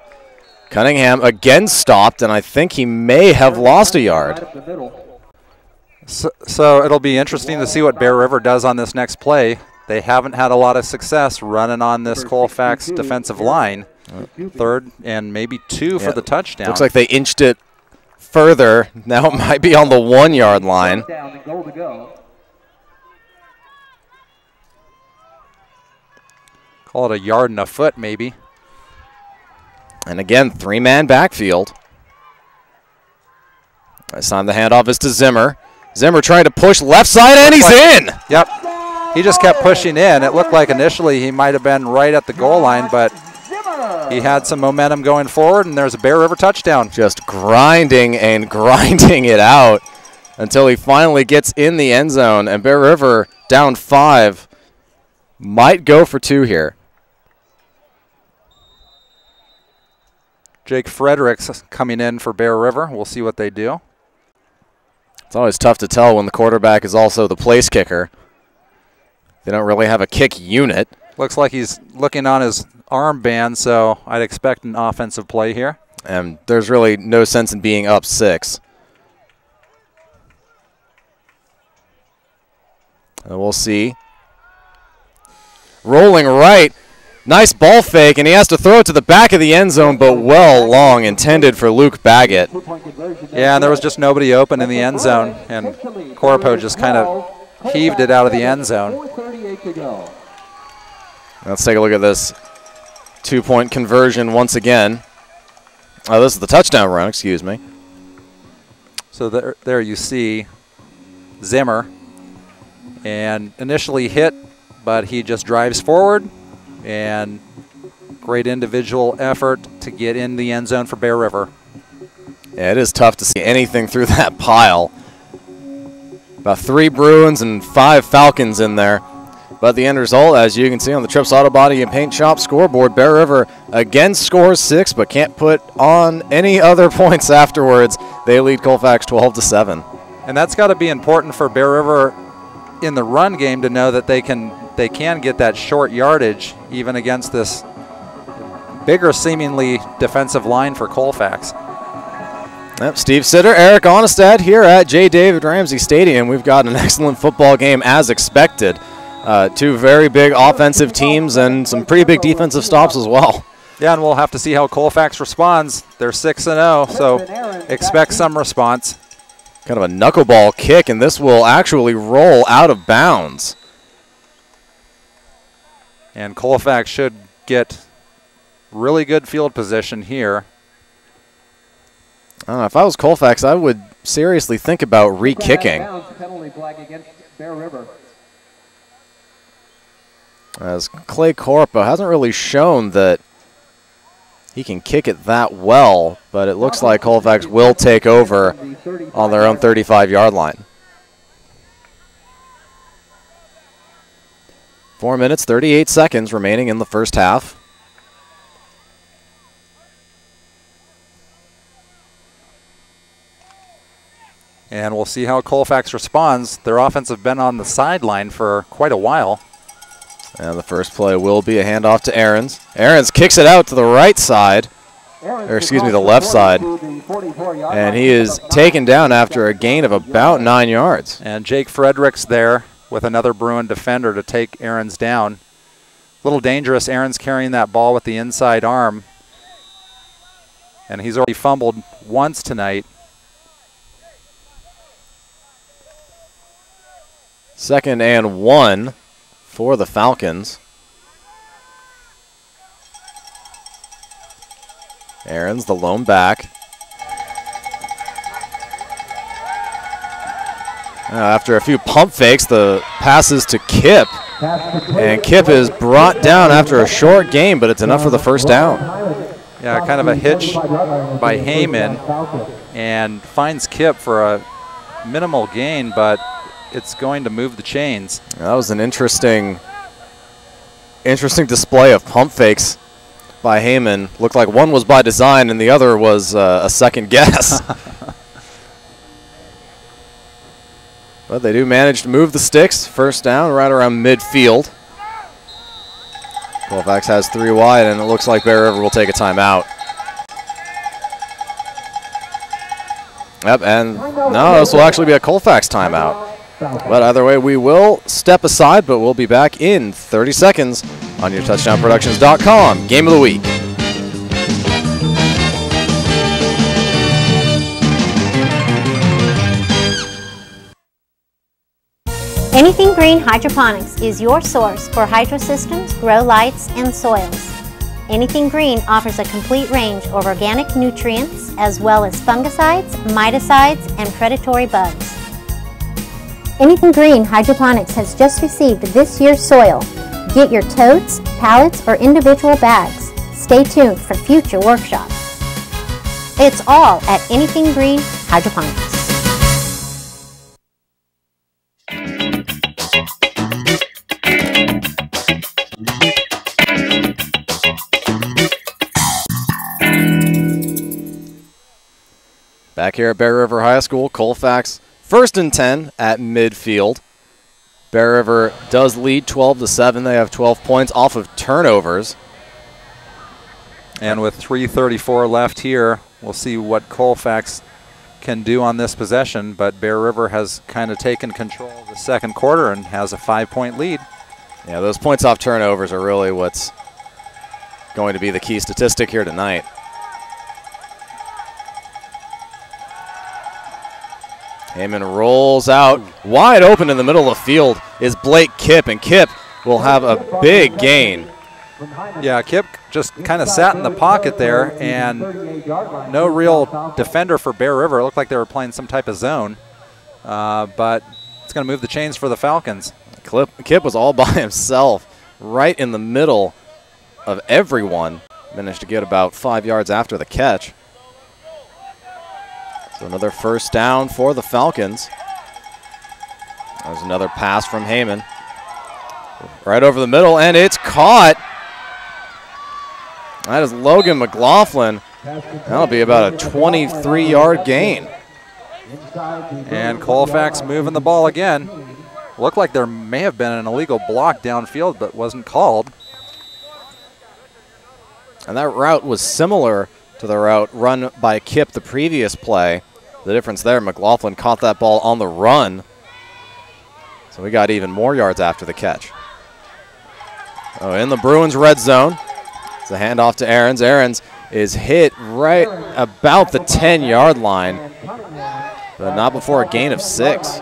S1: Cunningham again stopped, and I think he may have lost a yard.
S2: So it'll be interesting to see what Bear River does on this next play. They haven't had a lot of success running on this Colfax defensive line. 3rd and maybe 2 for the touchdown.
S1: Looks like they inched it further. Now it might be on the 1-yard line.
S2: Call it a yard and a foot maybe.
S1: And again, 3-man backfield. This time the handoff is to Zimmer. Zimmer trying to push left side, and he's in!
S2: Yep. He just kept pushing in. It looked like initially he might have been right at the goal line, but he had some momentum going forward, and there's a Bear River touchdown.
S1: Just grinding and grinding it out until he finally gets in the end zone, and Bear River down 5 might go for 2 here.
S2: Jake Fredericks coming in for Bear River. We'll see what they do.
S1: It's always tough to tell when the quarterback is also the place kicker. They don't really have a kick unit.
S2: Looks like he's looking on his armband, so I'd expect an offensive play here.
S1: And there's really no sense in being up 6. And we'll see. Rolling right. Nice ball fake, and he has to throw it to the back of the end zone, but well long, intended for Luke Baggett.
S2: Yeah, and there was just nobody open in the end zone, and Corapo just kind of heaved it out of the end zone.
S1: Let's take a look at this 2-point conversion once again. Oh, this is the touchdown run, excuse me.
S2: So there you see Zimmer, and initially hit, but he just drives forward. And great individual effort to get in the end zone for Bear River.
S1: Yeah, it is tough to see anything through that pile. About 3 Bruins and 5 Falcons in there. But the end result, as you can see on the Trips Auto Body and Paint Shop scoreboard, Bear River again scores 6, but can't put on any other points afterwards. They lead Colfax 12-7.
S2: And that's got to be important for Bear River in the run game to know that they can get that short yardage even against this bigger seemingly defensive line for Colfax.
S1: Yep, Steve Sitter, Eric Onestad here at J.David Ramsey Stadium. We've got an excellent football game as expected. 2 very big offensive teams and some pretty big defensive stops as well.
S2: Yeah, and we'll have to see how Colfax responds. They're 6-0, so expect some response.
S1: Kind of a knuckleball kick, and this will actually roll out of bounds.
S2: And Colfax should get really good field position here.
S1: I don't know, if I was Colfax, I would seriously think about re-kicking.
S4: Penalty flag against Bear River.
S1: As Clay Corpo hasn't really shown that he can kick it that well, but it looks like Colfax will take over on their own 35-yard line. 4 minutes, 38 seconds remaining in the first half.
S2: And we'll see how Colfax responds. Their offense have been on the sideline for quite a while.
S1: And the first play will be a handoff to Ahrens. Ahrens kicks it out to the right side, or excuse me, the left side. And he is taken down after a gain of about 9 yards.
S2: And Jake Fredericks there with another Bruin defender to take Ahrens down. A little dangerous. Ahrens carrying that ball with the inside arm. And he's already fumbled once tonight.
S1: 2nd and 1 for the Falcons. Ahrens, the lone back. After a few pump fakes, the passes to Kip. And Kip is brought down after a short game, but it's enough for the first down.
S2: Yeah, kind of a hitch by Heyman, and finds Kip for a minimal gain, but it's going to move the chains.
S1: That was an interesting display of pump fakes by Heyman. Looked like one was by design and the other was a second guess. But they do manage to move the sticks. First down right around midfield. Colfax has 3 wide, and it looks like Bear River will take a timeout. Yep, and no, this will actually be a Colfax timeout. But either way, we will step aside, but we'll be back in 30 seconds on your TouchdownProductions.com Game of the Week.
S6: Anything Green Hydroponics is your source for hydro systems, grow lights, and soils. Anything Green offers a complete range of organic nutrients as well as fungicides, miticides, and predatory bugs. Anything Green Hydroponics has just received this year's soil. Get your totes, pallets, or individual bags. Stay tuned for future workshops. It's all at Anything Green Hydroponics.
S1: Back here at Bear River High School, Colfax 1st and 10 at midfield. Bear River does lead 12-7. They have 12 points off of turnovers.
S2: And with 3:34 left here, we'll see what Colfax can do on this possession. But Bear River has kind of taken control of the second quarter and has a 5-point lead.
S1: Yeah, those points off turnovers are really what's going to be the key statistic here tonight. Heyman rolls out. Wide open in the middle of the field is Blake Kipp, and Kipp will have a big gain.
S2: Yeah, Kipp just kind of sat in the pocket there, and no real defender for Bear River. It looked like they were playing some type of zone, but it's going to move the chains for the Falcons.
S1: Kipp was all by himself right in the middle of everyone. Managed to get about 5 yards after the catch. So another first down for the Falcons. There's another pass from Heyman. Right over the middle, and it's caught. That is Logan McLaughlin. That'll be about a 23-yard gain.
S2: And Colfax moving the ball again. Looked like there may have been an illegal block downfield, but wasn't called.
S1: And that route was similar to the route run by Kipp the previous play. The difference there, McLaughlin caught that ball on the run. So we got even more yards after the catch. Oh, in the Bruins red zone. It's a handoff to Ahrens. Ahrens is hit right about the 10-yard line, but not before a gain of 6.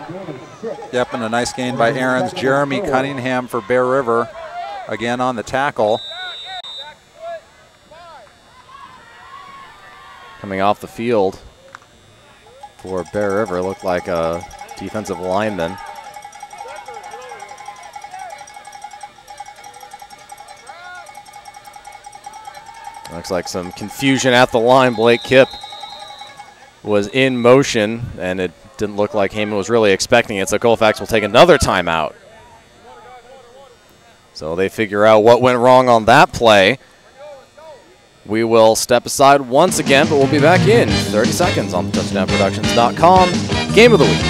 S2: Yep, and a nice gain by Ahrens. Jeremy Cunningham for Bear River, again on the tackle.
S1: Coming off the field for Bear River. Looked like a defensive lineman. Looks like some confusion at the line. Blake Kipp was in motion, and it didn't look like Heyman was really expecting it, so Colfax will take another timeout. So they figure out what went wrong on that play. We will step aside once again, but we'll be back in 30 seconds on touchdownproductions.com. Game of the week.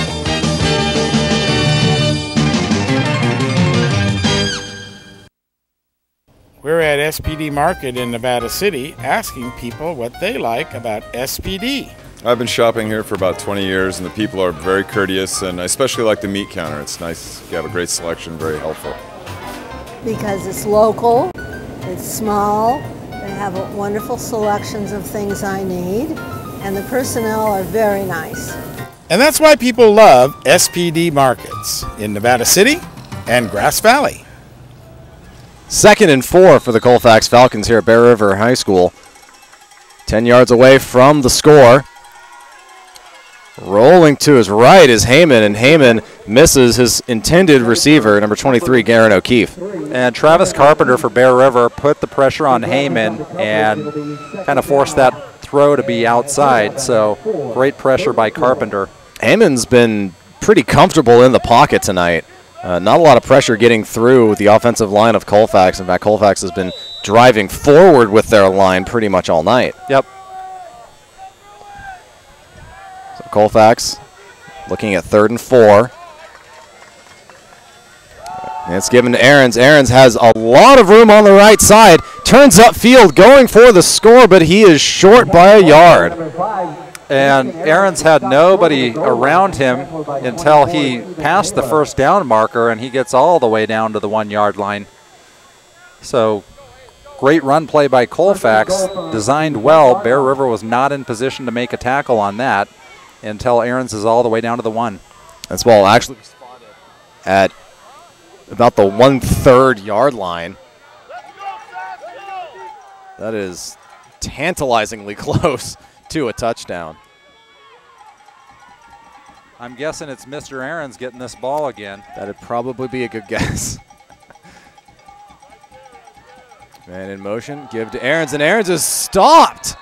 S5: We're at SPD Market in Nevada City asking people what they like about SPD.
S7: I've been shopping here for about 20 years, and the people are very courteous, and I especially like the meat counter. It's nice. You have a great selection, very helpful.
S8: Because it's local, it's small, they have wonderful selections of things I need, and the personnel are very nice.
S5: And that's why people love SPD Markets in Nevada City and Grass Valley.
S1: 2nd and 4 for the Colfax Falcons here at Bear River High School. 10 yards away from the score. Rolling to his right is Heyman, and Heyman misses his intended receiver, number 23, Garen O'Keefe.
S2: And Travis Carpenter for Bear River put the pressure on Heyman and kind of forced that throw to be outside, so great pressure by Carpenter.
S1: Heyman's been pretty comfortable in the pocket tonight. Not a lot of pressure getting through the offensive line of Colfax. In fact, Colfax has been driving forward with their line pretty much all night.
S2: Yep.
S1: So Colfax looking at 3rd and 4. And it's given to Ahrens. Ahrens has a lot of room on the right side. Turns upfield going for the score, but he is short by a yard.
S2: And Ahrens had nobody around him until he passed the first down marker, and he gets all the way down to the 1 yard line. So great run play by Colfax, designed well. Bear River was not in position to make a tackle on that until Ahrens is all the way down to the 1.
S1: That's well actually at about the 1/3 yard line. That is tantalizingly close to a touchdown.
S2: I'm guessing it's Mr. Ahrens getting this ball again.
S1: That'd probably be a good guess. Man in motion, give to Ahrens, and Ahrens is stopped.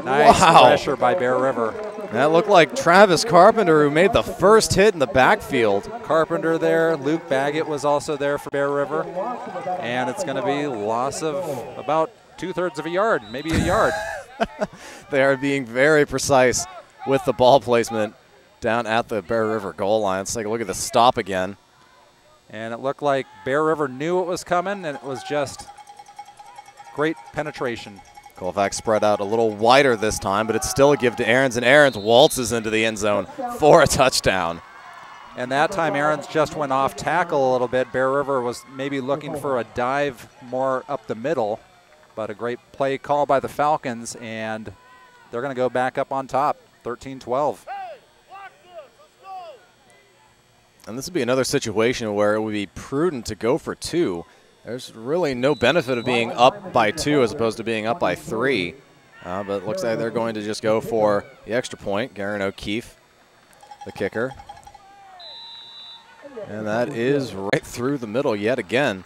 S2: Nice pressure by Bear River.
S1: That looked like Travis Carpenter, who made the first hit in the backfield.
S2: Carpenter there. Luke Baggett was also there for Bear River. And it's going to be loss of about 2/3 of a yard, maybe a yard.
S1: They are being very precise with the ball placement down at the Bear River goal line. Let's take a look at the stop again.
S2: And it looked like Bear River knew it was coming, and it was just great penetration.
S1: Colfax spread out a little wider this time, but it's still a give to Ahrens, and Ahrens waltzes into the end zone for a touchdown.
S2: And that time Ahrens just went off tackle a little bit. Bear River was maybe looking for a dive more up the middle, but a great play call by the Falcons, and they're going to go back up on top, 13-12.
S1: And this would be another situation where it would be prudent to go for 2. There's really no benefit of being up by 2 as opposed to being up by 3. But it looks like they're going to just go for the extra point. Garen O'Keefe, the kicker. And that is right through the middle yet again.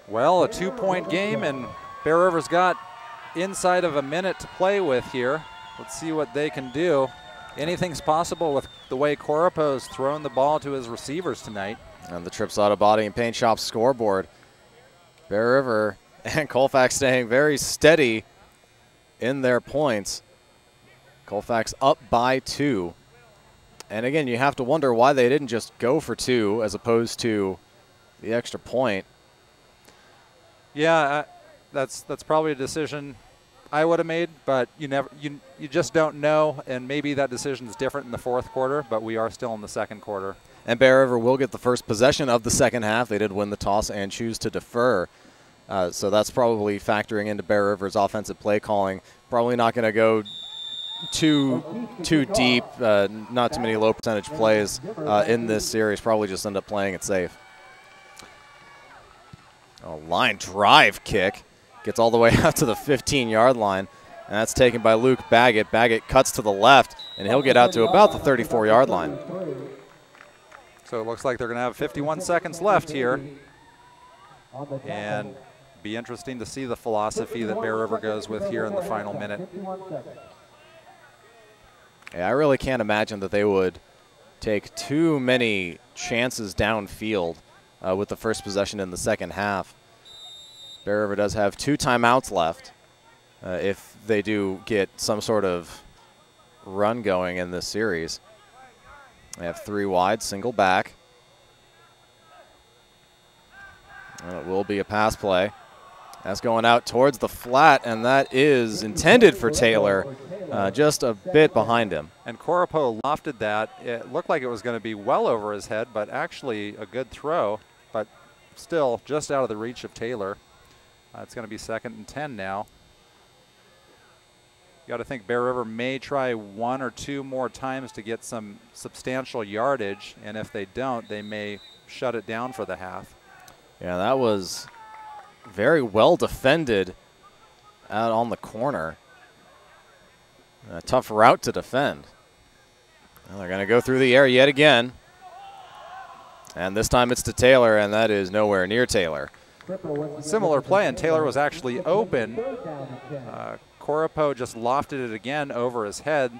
S2: Well, a 2-point game, and Bear River's got inside of a minute to play with here. Let's see what they can do. Anything's possible with the way Coropo's thrown the ball to his receivers tonight.
S1: And the Trips Auto Body and Paint Shop scoreboard. Bear River and Colfax staying very steady in their points. Colfax up by 2. And again, you have to wonder why they didn't just go for 2 as opposed to the extra point.
S2: Yeah, that's probably a decision I would have made, but you just don't know, and maybe that decision is different in the 4th quarter, but we are still in the 2nd quarter.
S1: And Bear River will get the first possession of the second half. They did win the toss and choose to defer. So that's probably factoring into Bear River's offensive play calling. Probably not going to go too deep, not too many low percentage plays in this series. Probably just end up playing it safe. A line drive kick. Gets all the way out to the 15-yard line. And that's taken by Luke Baggett. Baggett cuts to the left, and he'll get out to about the 34-yard line.
S2: So it looks like they're going to have 51 seconds left here. And be interesting to see the philosophy that Bear River goes with here in the final minute.
S1: Yeah, I really can't imagine that they would take too many chances downfield with the first possession in the second half. Bear River does have 2 timeouts left if they do get some sort of run going in this series. They have 3 wide, single back. And it will be a pass play. That's going out towards the flat, and that is intended for Taylor, just a bit behind him.
S2: And Coropo lofted that. It looked like it was going to be well over his head, but actually a good throw, but still just out of the reach of Taylor. It's going to be 2nd and 10 now. You got to think Bear River may try 1 or 2 more times to get some substantial yardage, and if they don't, they may shut it down for the half.
S1: Yeah, that was very well defended out on the corner. A tough route to defend. Well, they're going to go through the air yet again. And this time it's to Taylor, and that is nowhere near Taylor.
S2: Similar play, and Taylor was actually open. Coropo just lofted it again over his head.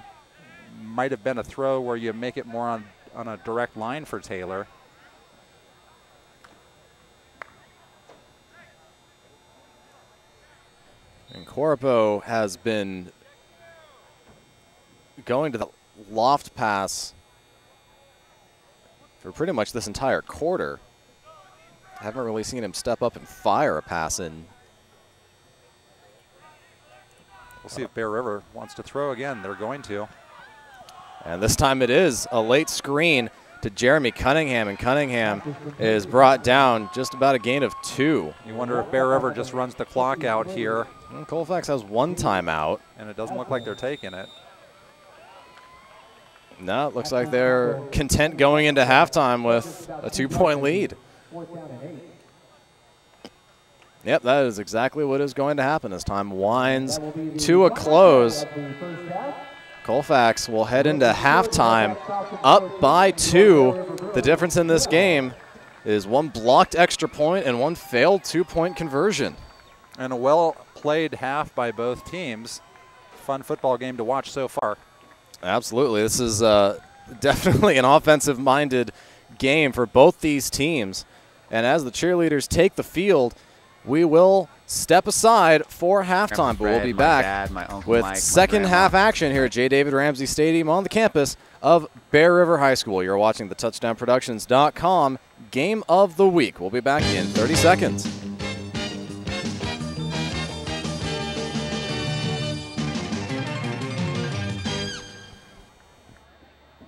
S2: Might have been a throw where you make it more on a direct line for Taylor.
S1: And Coropo has been going to the loft pass for pretty much this entire quarter. I haven't really seen him step up and fire a pass in.
S2: We'll see if Bear River wants to throw again. They're going to.
S1: And this time it is a late screen to Jeremy Cunningham, and Cunningham is brought down just about a gain of 2.
S2: You wonder if Bear River just runs the clock out here.
S1: And Colfax has 1 timeout.
S2: And it doesn't look like they're taking it.
S1: No, it looks like they're content going into halftime with a 2-point lead. Yep, that is exactly what is going to happen as time winds to a close. Colfax will head into halftime up by 2. The difference in this game is 1 blocked extra point and 1 failed 2-point conversion.
S2: And a well-played half by both teams. Fun football game to watch so far.
S1: Absolutely. This is definitely an offensive-minded game for both these teams. And as the cheerleaders take the field, we will step aside for halftime, but we'll be back with second half action here at J.David Ramsey Stadium on the campus of Bear River High School. You're watching the TouchdownProductions.com Game of the Week. We'll be back in 30 seconds.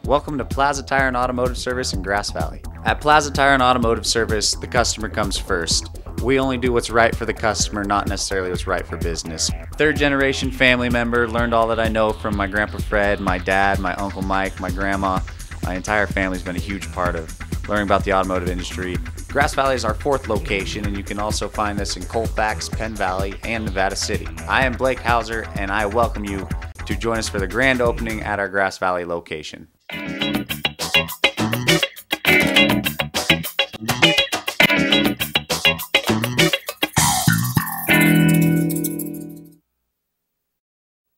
S9: Welcome to Plaza Tire and Automotive Service in Grass Valley. At Plaza Tire and Automotive Service, the customer comes first. We only do what's right for the customer, not necessarily what's right for business. 3rd generation family member, learned all that I know from my Grandpa Fred, my dad, my Uncle Mike, my grandma. My entire family's been a huge part of learning about the automotive industry. Grass Valley is our 4th location, and you can also find us in Colfax, Penn Valley, and Nevada City. I am Blake Hauser, and I welcome you to join us for the grand opening at our Grass Valley location.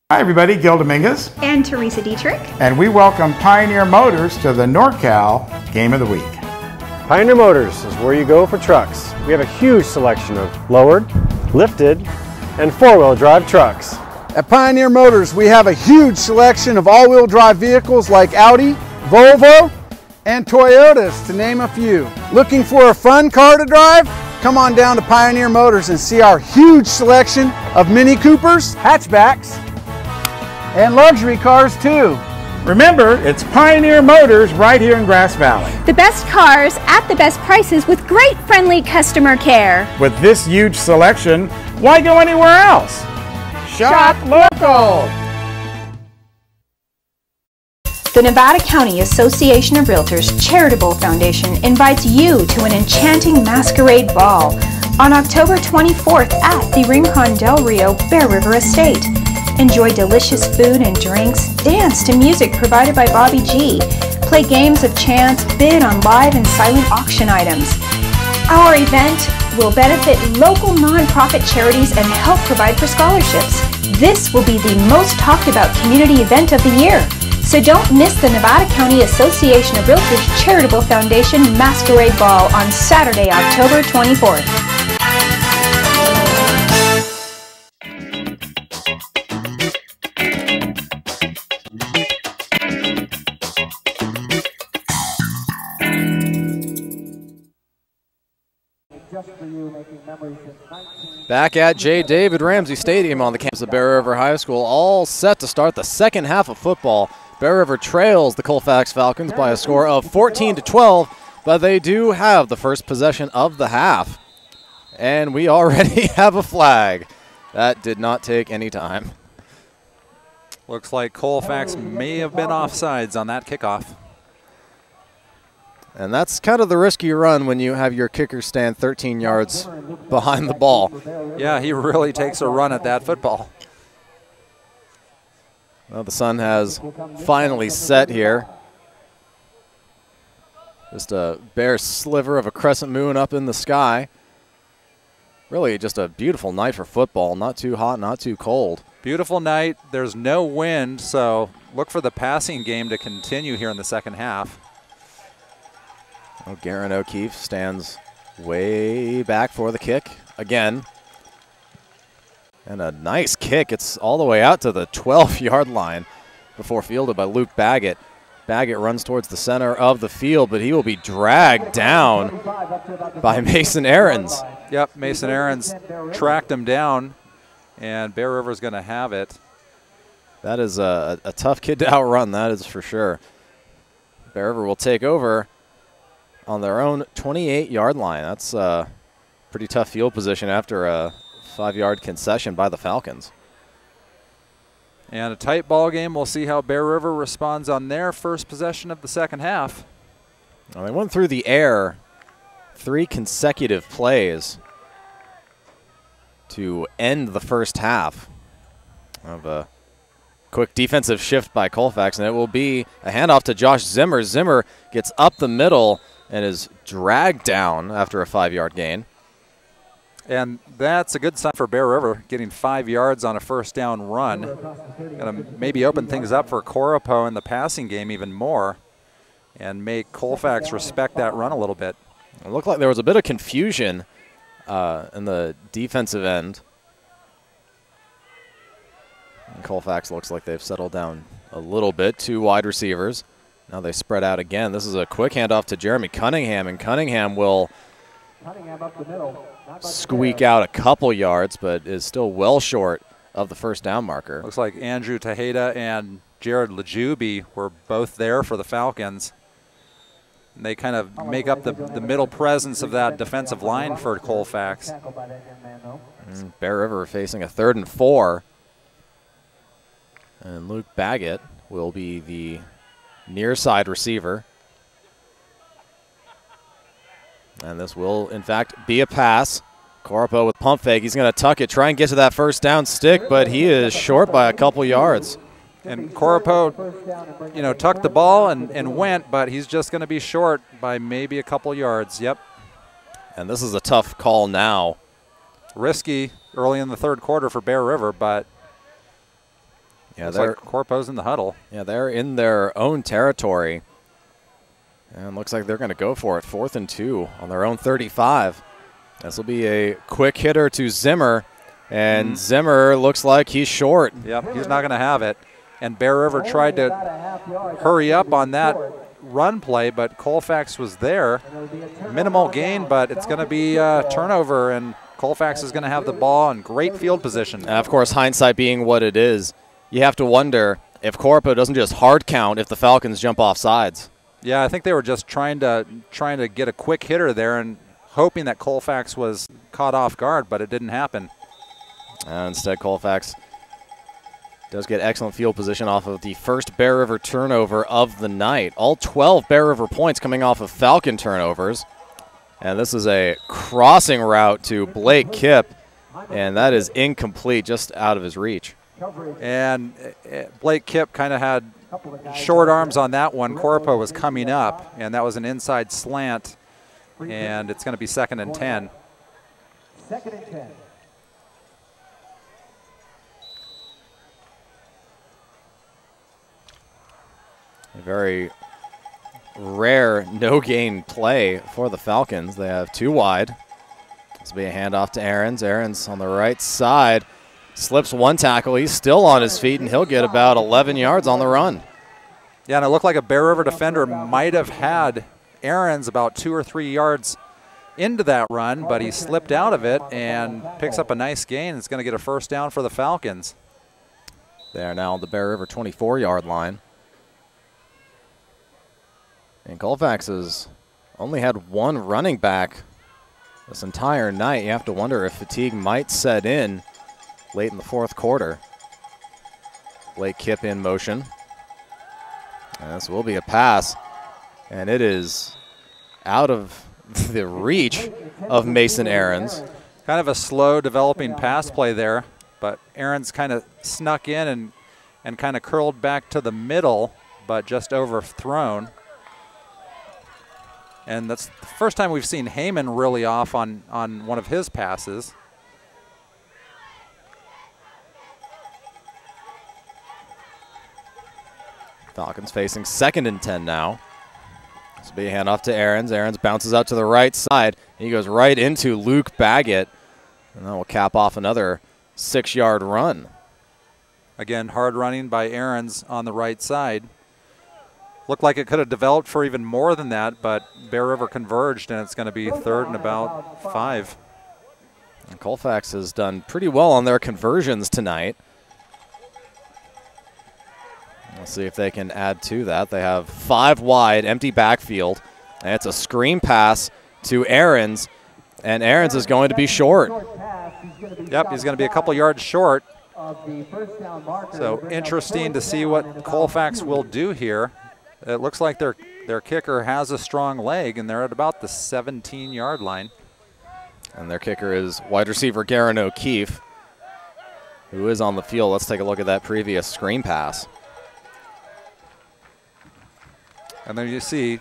S5: Hi everybody, Gil Dominguez.
S10: And Teresa Dietrich.
S5: And we welcome Pioneer Motors to the NorCal Game of the Week.
S11: Pioneer Motors is where you go for trucks. We have a huge selection of lowered, lifted, and 4-wheel drive trucks.
S12: At Pioneer Motors, we have a huge selection of all-wheel drive vehicles like Audi, Volvo, and Toyotas, to name a few. Looking for a fun car to drive? Come on down to Pioneer Motors and see our huge selection of Mini Coopers, hatchbacks, and luxury cars too.
S5: Remember, it's Pioneer Motors right here in Grass Valley.
S10: The best cars at the best prices with great friendly customer care.
S5: With this huge selection, why go anywhere else? Shop local!
S10: The Nevada County Association of Realtors Charitable Foundation invites you to an enchanting masquerade ball on October 24th at the Rincon Del Rio Bear River Estate. Enjoy delicious food and drinks, dance to music provided by Bobby G, play games of chance, bid on live and silent auction items. Our event will benefit local nonprofit charities and help provide for scholarships. This will be the most talked about community event of the year. So don't miss the Nevada County Association of Realtors Charitable Foundation Masquerade Ball on Saturday, October 24th.
S1: Back at J.David Ramsey Stadium on the campus of Bear River High School, all set to start the second half of football. Bear River trails the Colfax Falcons by a score of 14-12, but they do have the first possession of the half. And we already have a flag. That did not take any time.
S2: Looks like Colfax may have been offsides on that kickoff.
S1: And that's kind of the risk you run when you have your kicker stand 13 yards behind the ball.
S2: Yeah, he really takes a run at that football.
S1: Well, the sun has finally set here. Just a bare sliver of a crescent moon up in the sky. Really just a beautiful night for football. Not too hot, not too cold.
S2: Beautiful night. There's no wind, so look for the passing game to continue here in the second half.
S1: Oh, Garen O'Keefe stands way back for the kick again. And a nice kick. It's all the way out to the 12-yard line before fielded by Luke Baggett. Baggett runs towards the center of the field, but he will be dragged down by Mason Ahrens.
S2: Yep, Mason Ahrens tracked him down, and Bear River's going to have it.
S1: That is a tough kid to outrun, that is for sure. Bear River will take over on their own 28-yard line. That's a pretty tough field position after a 5-yard concession by the Falcons.
S2: And a tight ball game. We'll see how Bear River responds on their first possession of the second half.
S1: Well, they went through the air 3 consecutive plays to end the first half of a quick defensive shift by Colfax, and it will be a handoff to Josh Zimmer. Zimmer gets up the middle and is dragged down after a 5-yard gain.
S2: And that's a good sign for Bear River, getting 5 yards on a first down run. Going to maybe open things up for Coropo in the passing game even more and make Colfax respect that run a little bit.
S1: It looked like there was a bit of confusion in the defensive end. And Colfax looks like they've settled down a little bit. 2 wide receivers. Now they spread out again. This is a quick handoff to Jeremy Cunningham, and Cunningham will squeak out a couple yards, but is still well short of the first down marker.
S2: Looks like Andrew Tejeda and Jared Lajubi were both there for the Falcons. And they kind of make up the middle presence of that defensive line for Colfax.
S1: Bear River facing a 3rd and 4. And Luke Baggett will be the near side receiver. And this will, in fact, be a pass. Coropo with pump fake. He's going to tuck it, try and get to that first down stick, but he is short by a couple yards.
S2: And Coropo, you know, tucked the ball and went, but he's just going to be short by maybe a couple yards. Yep.
S1: And this is a tough call now.
S2: Risky early in the 3rd quarter for Bear River, but
S1: yeah,
S2: looks like Coropo's in the huddle.
S1: Yeah, they're in their own territory. And looks like they're going to go for it. 4th and 2 on their own 35. This will be a quick hitter to Zimmer. And Zimmer looks like he's short.
S2: Yep, he's not going to have it. And Bear River tried to hurry up on that run play, but Colfax was there. Minimal gain, but it's going to be a turnover, and Colfax is going to have the ball in great field position.
S1: And of course, hindsight being what it is, you have to wonder if Coropo doesn't just hard count if the Falcons jump off sides.
S2: Yeah, I think they were just trying to get a quick hitter there and hoping that Colfax was caught off guard, but it didn't happen.
S1: Instead, Colfax does get excellent field position off of the first Bear River turnover of the night. All 12 Bear River points coming off of Falcon turnovers. And this is a crossing route to Blake Kipp, and that is incomplete, just out of his reach.
S2: And Blake Kipp kind of had short arms on that one. Corpo was coming up, and that was an inside slant, and it's going to be 2nd and 10.
S4: 2nd and 10.
S1: A very rare no-gain play for the Falcons. They have 2 wide. This will be a handoff to Ahrens. Ahrens on the right side. Slips 1 tackle. He's still on his feet, and he'll get about 11 yards on the run.
S2: Yeah, and it looked like a Bear River defender might have had Ahrens about 2 or 3 yards into that run, but he slipped out of it and picks up a nice gain. It's going to get a first down for the Falcons.
S1: They are now on the Bear River 24-yard line. And Colfax has only had 1 running back this entire night. You have to wonder if fatigue might set in late in the 4th quarter. Blake Kipp in motion. And this will be a pass. And it is out of the reach of Mason Ahrens.
S2: Kind of a slow developing pass play there, but Ahrens kind of snuck in and kind of curled back to the middle, but just overthrown. And that's the first time we've seen Heyman really off on one of his passes.
S1: Falcons facing 2nd and 10 now. This will be a handoff to Ahrens. Ahrens bounces out to the right side. He goes right into Luke Baggett, and that will cap off another 6-yard run.
S2: Again, hard running by Ahrens on the right side. Looked like it could have developed for even more than that, but Bear River converged, and it's going to be 3rd and about 5.
S1: And Colfax has done pretty well on their conversions tonight. We'll see if they can add to that. They have 5 wide, empty backfield, and it's a screen pass to Ahrens, and Ahrens is going to be short.
S2: Yep, he's going to be a couple yards short. So interesting to see what Colfax will do here. It looks like their kicker has a strong leg, and they're at about the 17-yard line.
S1: And their kicker is wide receiver Garen O'Keefe, who is on the field. Let's take a look at that previous screen pass.
S2: And there you see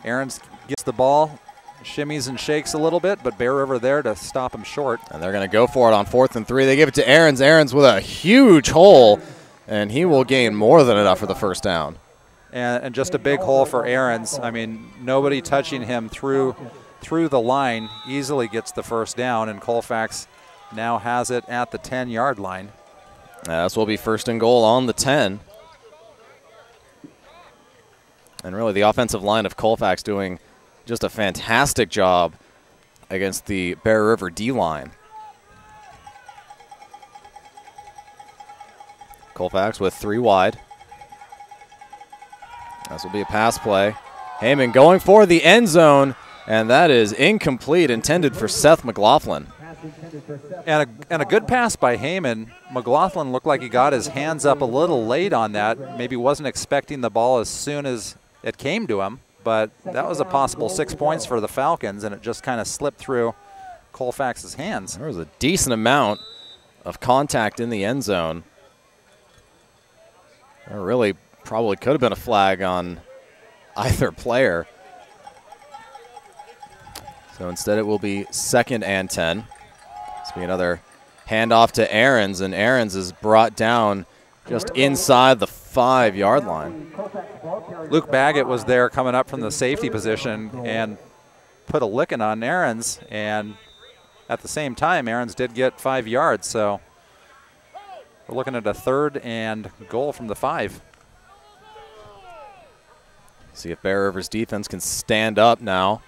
S2: Ahrens gets the ball, shimmies and shakes a little bit, but Bear River there to stop him short.
S1: And they're going to go for it on 4th and 3. They give it to Ahrens. Ahrens with a huge hole, and he will gain more than enough for the first down.
S2: And just a big hole for Ahrens. I mean, nobody touching him through the line easily gets the first down, and Colfax now has it at the 10-yard line.
S1: This will be 1st and goal on the 10. And really the offensive line of Colfax doing just a fantastic job against the Bear River D-line. Colfax with 3 wide. This will be a pass play. Heyman going for the end zone, and that is incomplete, intended for Seth McLaughlin.
S2: And a good pass by Heyman. McLaughlin looked like he got his hands up a little late on that. Maybe wasn't expecting the ball as soon as it came to him, but that was a possible 6 points for the Falcons, and it just kind of slipped through Colfax's hands.
S1: There was a decent amount of contact in the end zone. There really probably could have been a flag on either player. So instead it will be 2nd and 10. This will be another handoff to Ahrens, and Ahrens is brought down just inside the 5-yard line.
S2: Luke Baggett was there coming up from the safety position and put a licking on Ahrens, and at the same time, Ahrens did get 5 yards, so we're looking at a 3rd and goal from the 5.
S1: See if Bear River's defense can stand up now.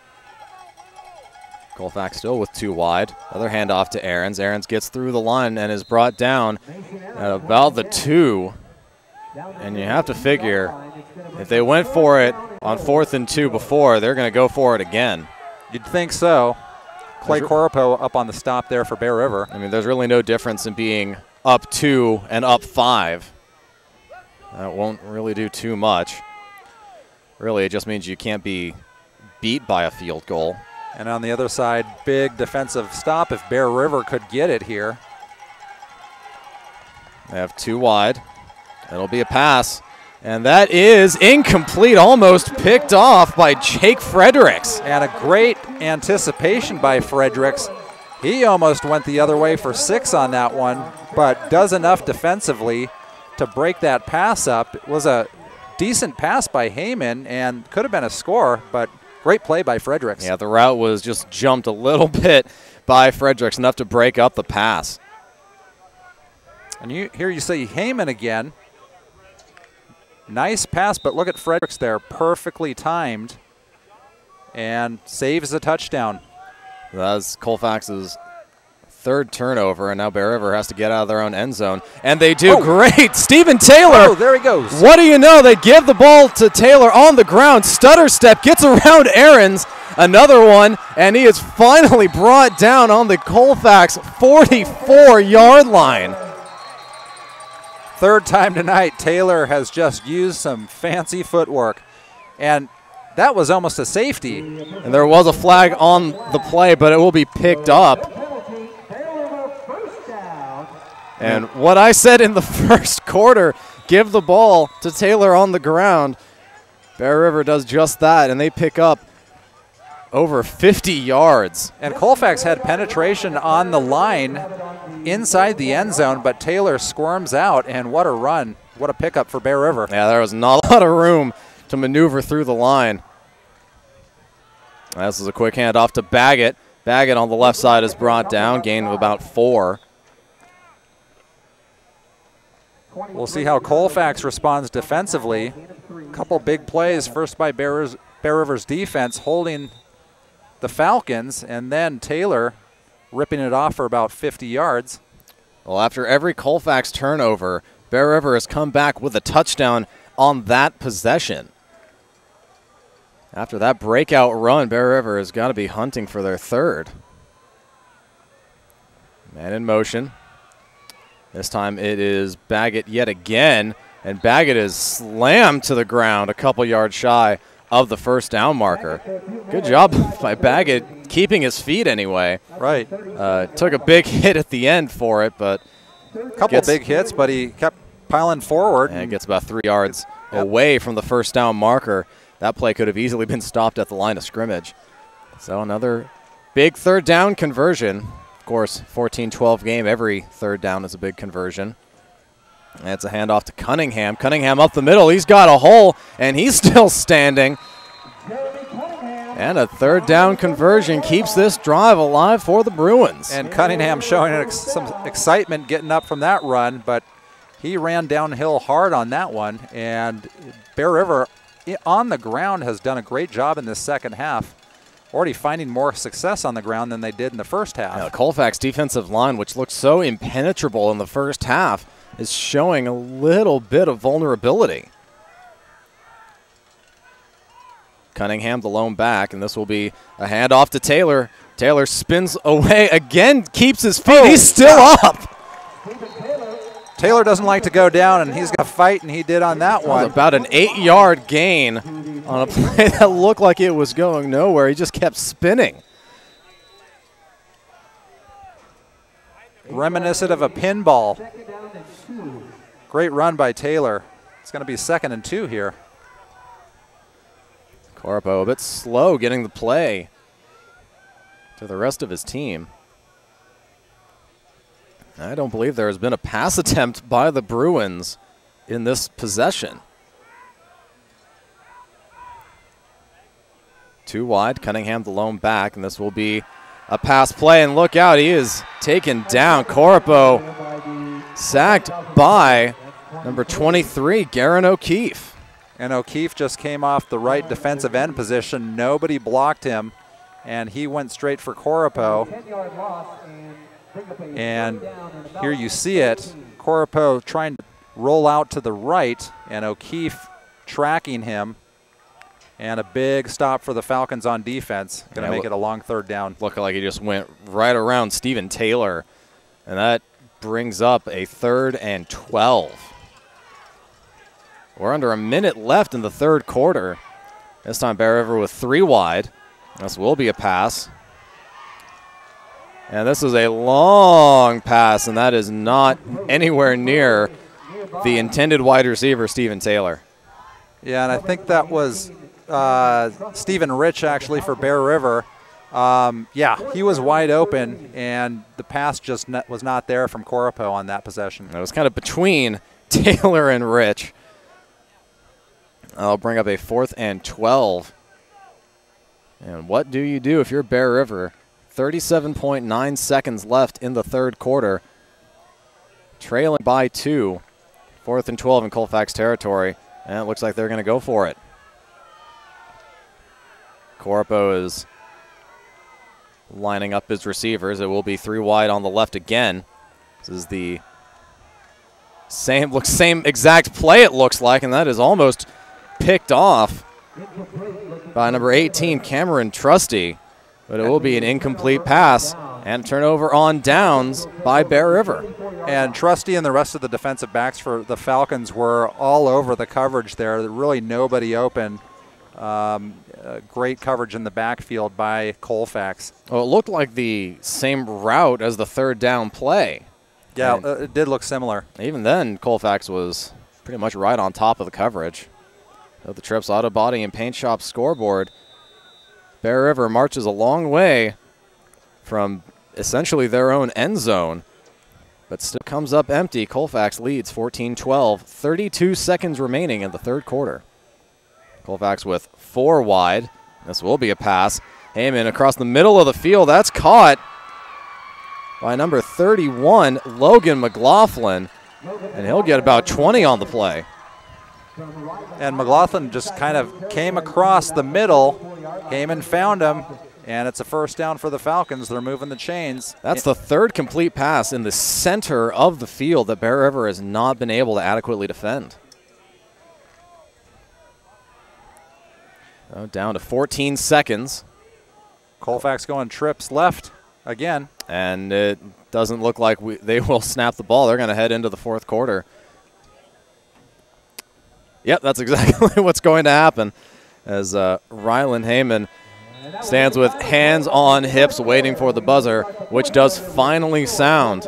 S1: Colfax still with 2 wide. Another handoff to Ahrens. Ahrens gets through the line and is brought down at about the 2. And you have to figure if they went for it on 4th and 2 before, they're going to go for it again.
S2: You'd think so. Clay Corpo up on the stop there for Bear River.
S1: I mean, there's really no difference in being up 2 and up 5. That won't really do too much. Really, it just means you can't be beat by a field goal.
S2: And on the other side, big defensive stop if Bear River could get it here.
S1: They have 2 wide. It'll be a pass. And that is incomplete, almost picked off by Jake Fredericks.
S2: And a great anticipation by Fredericks. He almost went the other way for 6 on that one, but does enough defensively to break that pass up. It was a decent pass by Heyman and could have been a score, but great play by Fredericks.
S1: Yeah, the route was just jumped a little bit by Fredericks, enough to break up the pass.
S2: And here you see Heyman again. Nice pass, but look at Fredericks there, perfectly timed, and saves the touchdown.
S1: That's Colfax's 3rd turnover, and now Bear River has to get out of their own end zone. And they do great. Stephen Taylor.
S2: Oh, there he goes.
S1: What do you know? They give the ball to Taylor on the ground. Stutter step, gets around Aarons. Another one, and he is finally brought down on the Colfax 44-yard line.
S2: 3rd time tonight, Taylor has just used some fancy footwork. And that was almost a safety.
S1: And there was a flag on the play, but it will be picked up. And what I said in the first quarter, give the ball to Taylor on the ground. Bear River does just that, and they pick up over 50 yards.
S2: And Colfax had penetration on the line inside the end zone, but Taylor squirms out, and what a run. What a pickup for Bear River.
S1: Yeah, there was not a lot of room to maneuver through the line. This is a quick handoff to Baggett. Baggett on the left side is brought down, gain of about 4.
S2: We'll see how Colfax responds defensively. A couple big plays, first by Bear River's defense holding the Falcons, and then Taylor ripping it off for about 50 yards.
S1: Well, after every Colfax turnover, Bear River has come back with a touchdown on that possession. After that breakout run, Bear River has got to be hunting for their 3rd. Man in motion. This time it is Baggett yet again, and Baggett is slammed to the ground a couple yards shy of the 1st down marker. Good job by Baggett keeping his feet anyway.
S2: Right.
S1: Took a big hit at the end for it, but
S2: a couple big hits, but he kept piling forward.
S1: And gets about 3 yards away from the 1st down marker. That play could have easily been stopped at the line of scrimmage. So another big 3rd down conversion. Of course, 14-12 game, every 3rd down is a big conversion. And it's a handoff to Cunningham. Cunningham up the middle. He's got a hole, and he's still standing. And a 3rd down conversion keeps this drive alive for the Bruins.
S2: And Cunningham showing some excitement getting up from that run, but he ran downhill hard on that one. And Bear River on the ground has done a great job in this 2nd half. Already finding more success on the ground than they did in the 1st half.
S1: Yeah, Colfax defensive line, which looked so impenetrable in the 1st half, is showing a little bit of vulnerability. Cunningham, the lone back, and this will be a handoff to Taylor. Taylor spins away again, keeps his feet. He's still up.
S2: Taylor doesn't like to go down, and he's got to fight, and he did on that one.
S1: About an 8-yard gain on a play that looked like it was going nowhere. He just kept spinning.
S2: Reminiscent of a pinball. Great run by Taylor. It's going to be 2nd and 2 here.
S1: Corpo a bit slow getting the play to the rest of his team. I don't believe there has been a pass attempt by the Bruins in this possession. 2 wide, Cunningham the lone back, and this will be a pass play, and look out, he is taken down. Corpo sacked by number 23, Garen O'Keefe.
S2: And O'Keefe just came off the right defensive end position. Nobody blocked him, and he went straight for Corpo. And here you see it, Corpo trying to roll out to the right, and O'Keefe tracking him. And a big stop for the Falcons on defense. Going to make it a long 3rd down.
S1: Looking like he just went right around Stephen Taylor. And that brings up a 3rd and 12. We're under a minute left in the 3rd quarter. This time Bear River with 3 wide. This will be a pass. And this is a long pass, and that is not anywhere near the intended wide receiver, Stephen Taylor.
S2: Yeah, and I think that was Stephen Rich, actually, for Bear River. Yeah, he was wide open, and the pass just was not there from Coropo on that possession.
S1: It was kind of between Taylor and Rich. I'll bring up a 4th and 12. And what do you do if you're Bear River? 37.9 seconds left in the third quarter. Trailing by 2. 4th and 12 in Colfax territory. And it looks like they're going to go for it. Coropo is lining up his receivers. It will be 3 wide on the left again. This is the same exact play it looks like, and that is almost picked off by number 18, Cameron Trusty. But it will be an incomplete pass and turnover on downs by Bear River.
S2: And Trusty and the rest of the defensive backs for the Falcons were all over the coverage there. Really nobody open. Great coverage in the backfield by Colfax.
S1: Well, it looked like the same route as the third down play.
S2: Yeah, it did look similar.
S1: Even then, Colfax was pretty much right on top of the coverage. The Trips Auto Body and Paint Shop scoreboard. Bear River marches a long way from essentially their own end zone, but still comes up empty. Colfax leads 14-12, 32 seconds remaining in the third quarter. Colfax with 4 wide. This will be a pass. Heyman across the middle of the field. That's caught by number 31, Logan McLaughlin, and he'll get about 20 on the play.
S2: And McLaughlin just kind of came across the middle. Heyman found him, and it's a first down for the Falcons. They're moving the chains.
S1: That's the third complete pass in the center of the field that Bear River has not been able to adequately defend. Down to 14 seconds.
S2: Colfax going trips left again.
S1: And it doesn't look like they will snap the ball. They're going to head into the fourth quarter. Yep, that's exactly what's going to happen as Rylan Heyman stands with hands on hips waiting for the buzzer, which does finally sound.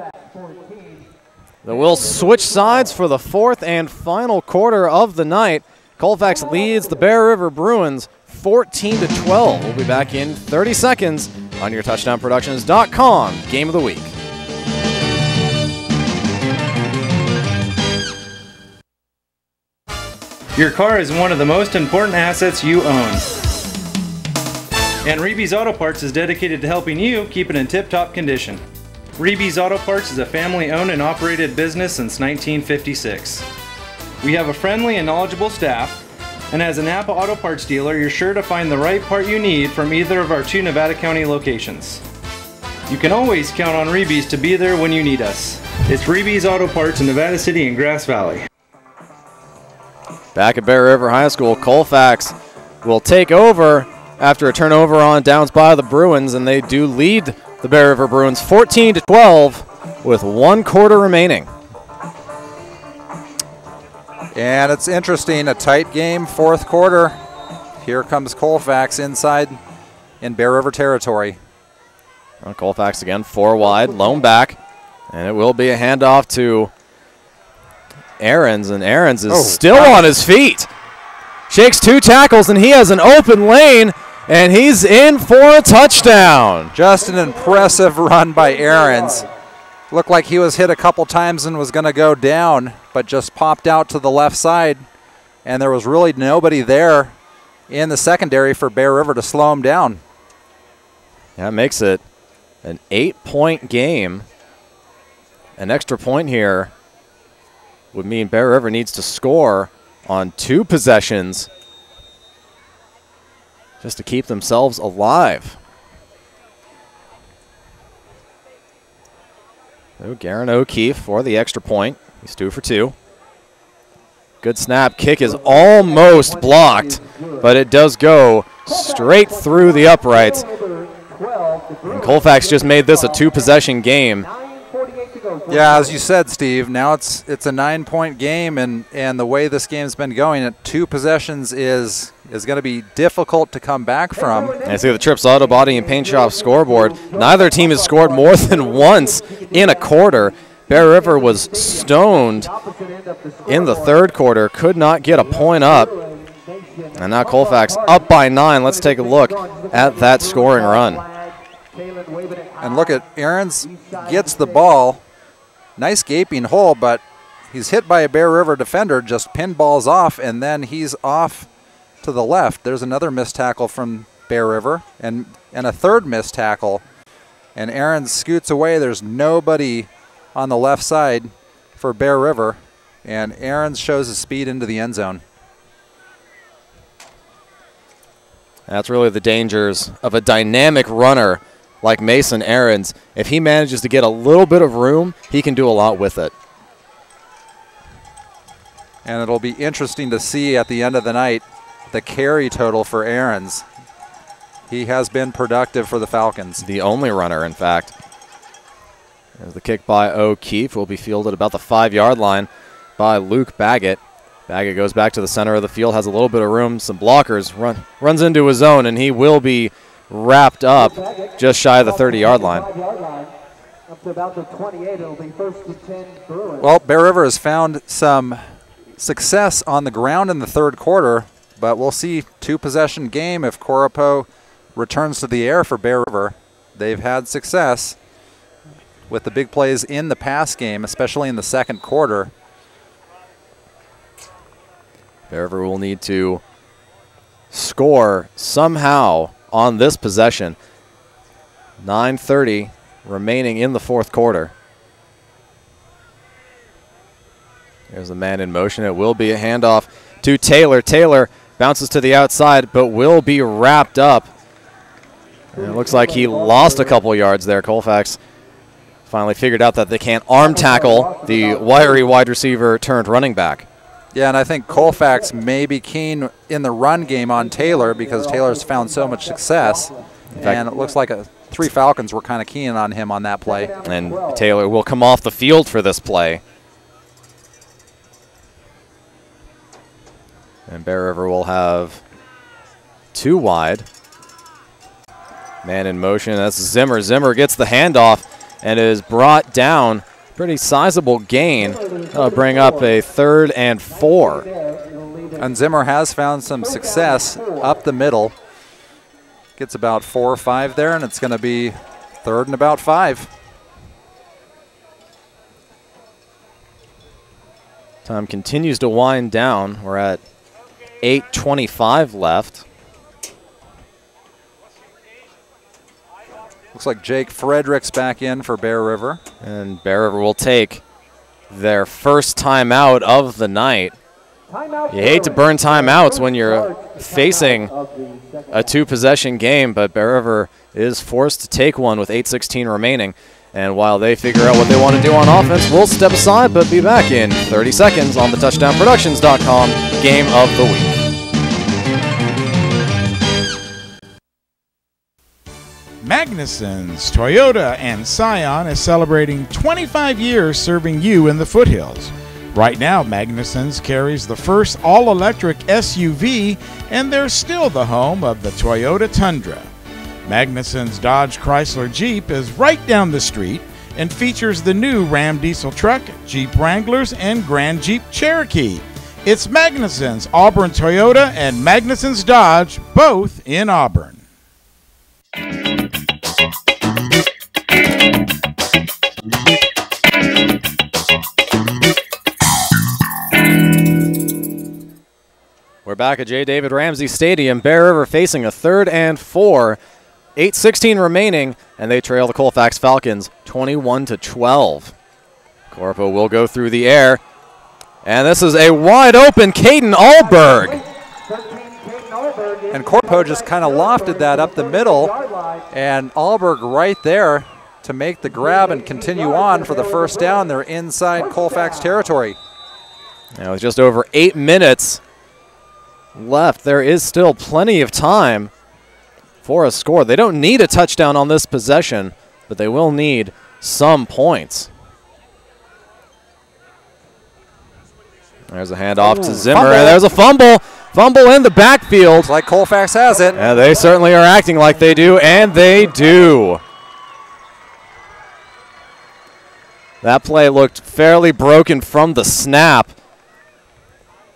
S1: We'll switch sides for the fourth and final quarter of the night. Colfax leads the Bear River Bruins 14-12. We'll be back in 30 seconds on your TouchdownProductions.com Game of the Week.
S3: Your car is one of the most important assets you own. And Reeby's Auto Parts is dedicated to helping you keep it in tip-top condition. Reeby's Auto Parts is a family-owned and operated business since 1956. We have a friendly and knowledgeable staff, and as a Napa Auto Parts dealer, you're sure to find the right part you need from either of our 2 Nevada County locations. You can always count on Reeby's to be there when you need us. It's Reeby's Auto Parts in Nevada City and Grass Valley.
S1: Back at Bear River High School, Colfax will take over after a turnover on downs by the Bruins, and they do lead the Bear River Bruins 14-12 with 1 quarter remaining.
S2: And it's interesting, a tight game, fourth quarter. Here comes Colfax inside in Bear River territory.
S1: Colfax again, 4 wide, lone back, and it will be a handoff to Ahrens, and Ahrens is still on his feet. Shakes 2 tackles, and he has an open lane, and he's in for a touchdown.
S2: Just an impressive run by Ahrens. Looked like he was hit a couple times and was going to go down, but just popped out to the left side, and there was really nobody there in the secondary for Bear River to slow him down.
S1: That makes it an 8-point game. An extra point here would mean Bear River needs to score on 2 possessions just to keep themselves alive. So Garen O'Keefe for the extra point. He's 2 for 2. Good snap. Kick is almost blocked, but it does go straight through the uprights. And Colfax just made this a 2-possession game.
S2: Yeah, as you said, Steve, now it's a 9-point game, and the way this game's been going, at 2 possessions is is going to be difficult to come back from.
S1: And I see the Trips Auto Body and Paint Shop scoreboard. Neither team has scored more than once in a quarter. Bear River was stoned in the third quarter, could not get a point up. And now Colfax up by 9. Let's take a look at that scoring run.
S2: And look at Ahrens gets the ball. Nice gaping hole, but he's hit by a Bear River defender, just pinballs off, and then he's off to the left. There's another missed tackle from Bear River and a third missed tackle. And Ahrens scoots away. There's nobody on the left side for Bear River, and Ahrens shows his speed into the end zone.
S1: That's really the dangers of a dynamic runner like Mason Ahrens. If he manages to get a little bit of room, he can do a lot with it.
S2: And it'll be interesting to see at the end of the night the carry total for Ahrens. He has been productive for the Falcons.
S1: The only runner, in fact. As the kick by O'Keefe will be fielded about the 5-yard line by Luke Baggett. Baggett goes back to the center of the field, has a little bit of room, some blockers, runs into his zone, and he will be wrapped up just shy of the 30-yard line.
S2: Well, Bear River has found some success on the ground in the third quarter, but we'll see two-possession game if Coropo returns to the air for Bear River. They've had success with the big plays in the pass game, especially in the second quarter.
S1: Bear River will need to score somehow on this possession. 9:30 remaining in the fourth quarter. There's a man in motion. It will be a handoff to Taylor. Taylor bounces to the outside, but will be wrapped up. And it looks like he lost a couple yards there. Colfax finally figured out that they can't arm tackle the wiry wide receiver turned running back.
S2: Yeah, and I think Colfax may be keen in the run game on Taylor because Taylor's found so much success. And it looks like 3 Falcons were kind of keen on him on that play.
S1: And Taylor will come off the field for this play. And Bear River will have 2 wide. Man in motion, that's Zimmer. Zimmer gets the handoff and is brought down. Pretty sizable gain. That'll bring up a 3rd and 4.
S2: And Zimmer has found some success up the middle. Gets about 4 or 5 there, and it's going to be 3rd and about 5.
S1: Time continues to wind down. We're at 8:25 left.
S2: Looks like Jake Frederick's back in for Bear River.
S1: And Bear River will take their first timeout of the night. You hate to burn timeouts when you're facing a 2-possession game, but Bear River is forced to take one with 8:16 remaining. And while they figure out what they want to do on offense, we'll step aside but be back in 30 seconds on the TouchdownProductions.com Game of the Week.
S5: Magnuson's Toyota and Scion is celebrating 25 years serving you in the foothills. Right now, Magnuson's carries the first all-electric SUV, and they're still the home of the Toyota Tundra. Magnuson's Dodge Chrysler Jeep is right down the street and features the new Ram diesel truck, Jeep Wranglers, and Grand Jeep Cherokee. It's Magnuson's Auburn Toyota and Magnuson's Dodge, both in Auburn.
S1: We're back at J.David Ramsey Stadium. Bear River facing a 3rd and 4. 8:16 remaining, and they trail the Colfax Falcons 21-12. Corpo will go through the air, and this is a wide open Caden Alberg.
S2: And Corpo just kind of lofted that up the middle, and Alberg right there to make the grab and continue on for the first down. They're inside Colfax territory.
S1: Now with just over 8 minutes left, there is still plenty of time for a score. They don't need a touchdown on this possession, but they will need some points. There's a handoff to Zimmer, and there's a fumble Fumble in the backfield.
S2: Looks like Colfax has it.
S1: And they certainly are acting like they do, and they do. That play looked fairly broken from the snap.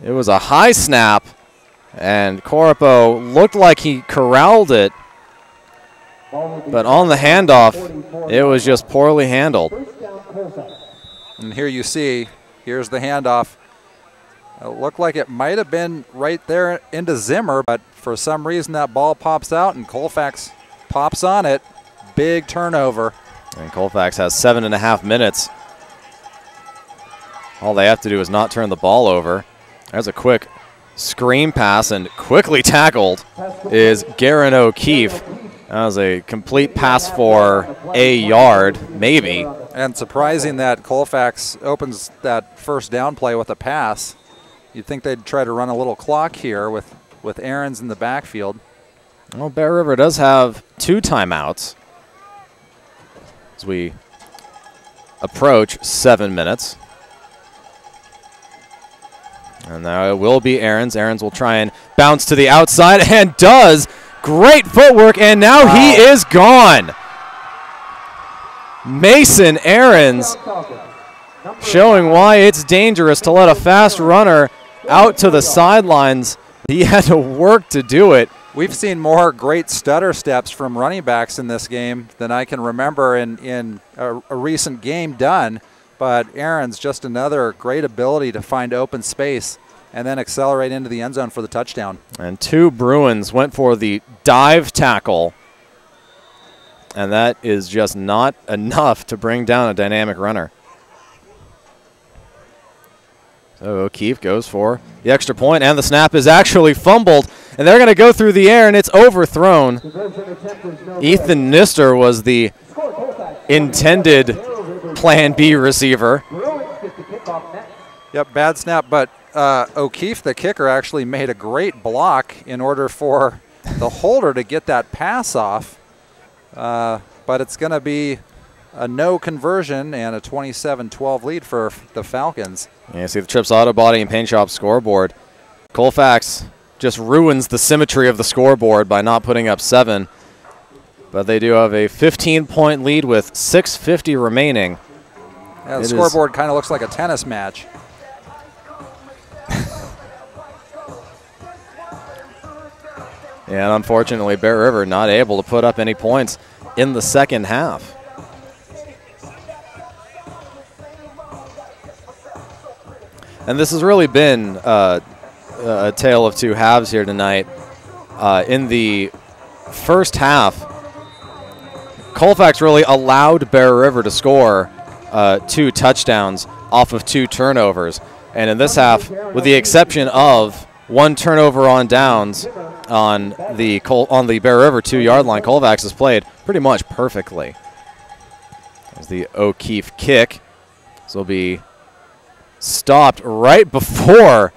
S1: It was a high snap, and Coropo looked like he corralled it, but on the handoff, it was just poorly handled.
S2: And here you see, here's the handoff. It looked like it might have been right there into Zimmer, but for some reason that ball pops out and Colfax pops on it. Big turnover.
S1: And Colfax has 7.5 minutes. All they have to do is not turn the ball over. There's a quick screen pass, and quickly tackled is Garen O'Keefe. That was a complete pass for a yard, maybe.
S2: And surprising that Colfax opens that first down play with a pass. You'd think they'd try to run a little clock here with Ahrens in the backfield.
S1: Well, Bear River does have 2 timeouts as we approach 7 minutes. And there will be Ahrens. Ahrens will try and bounce to the outside, and does. Great footwork, and now he is gone. Mason Ahrens showing why it's dangerous to let a fast runner out to the sidelines. He had to work to do it.
S2: We've seen more great stutter steps from running backs in this game than I can remember in a recent game done. But Ahrens, just another great ability to find open space and then accelerate into the end zone for the touchdown.
S1: And 2 Bruins went for the dive tackle. And that is just not enough to bring down a dynamic runner. So O'Keefe goes for the extra point, and the snap is actually fumbled. And they're going to go through the air, and it's overthrown. Ethan Nister was the intended Plan B receiver.
S2: Yep, bad snap, but O'Keefe, the kicker, actually made a great block in order for the holder to get that pass off. But it's going to be a no conversion and a 27-12 lead for the Falcons.
S1: Yeah, you see the Trips Auto Body and Paint Shop scoreboard. Colfax just ruins the symmetry of the scoreboard by not putting up 7. But they do have a 15-point lead with 6:50 remaining.
S2: Yeah, the scoreboard kind of looks like a tennis match.
S1: And unfortunately, Bear River not able to put up any points in the second half. And this has really been a tale of 2 halves here tonight. In the first half, Colfax really allowed Bear River to score 2 touchdowns off of 2 turnovers. And in this half, with the exception of 1 turnover on downs on the Bear River 2-yard line, Colfax has played pretty much perfectly. There's the O'Keefe kick. This will be stopped right before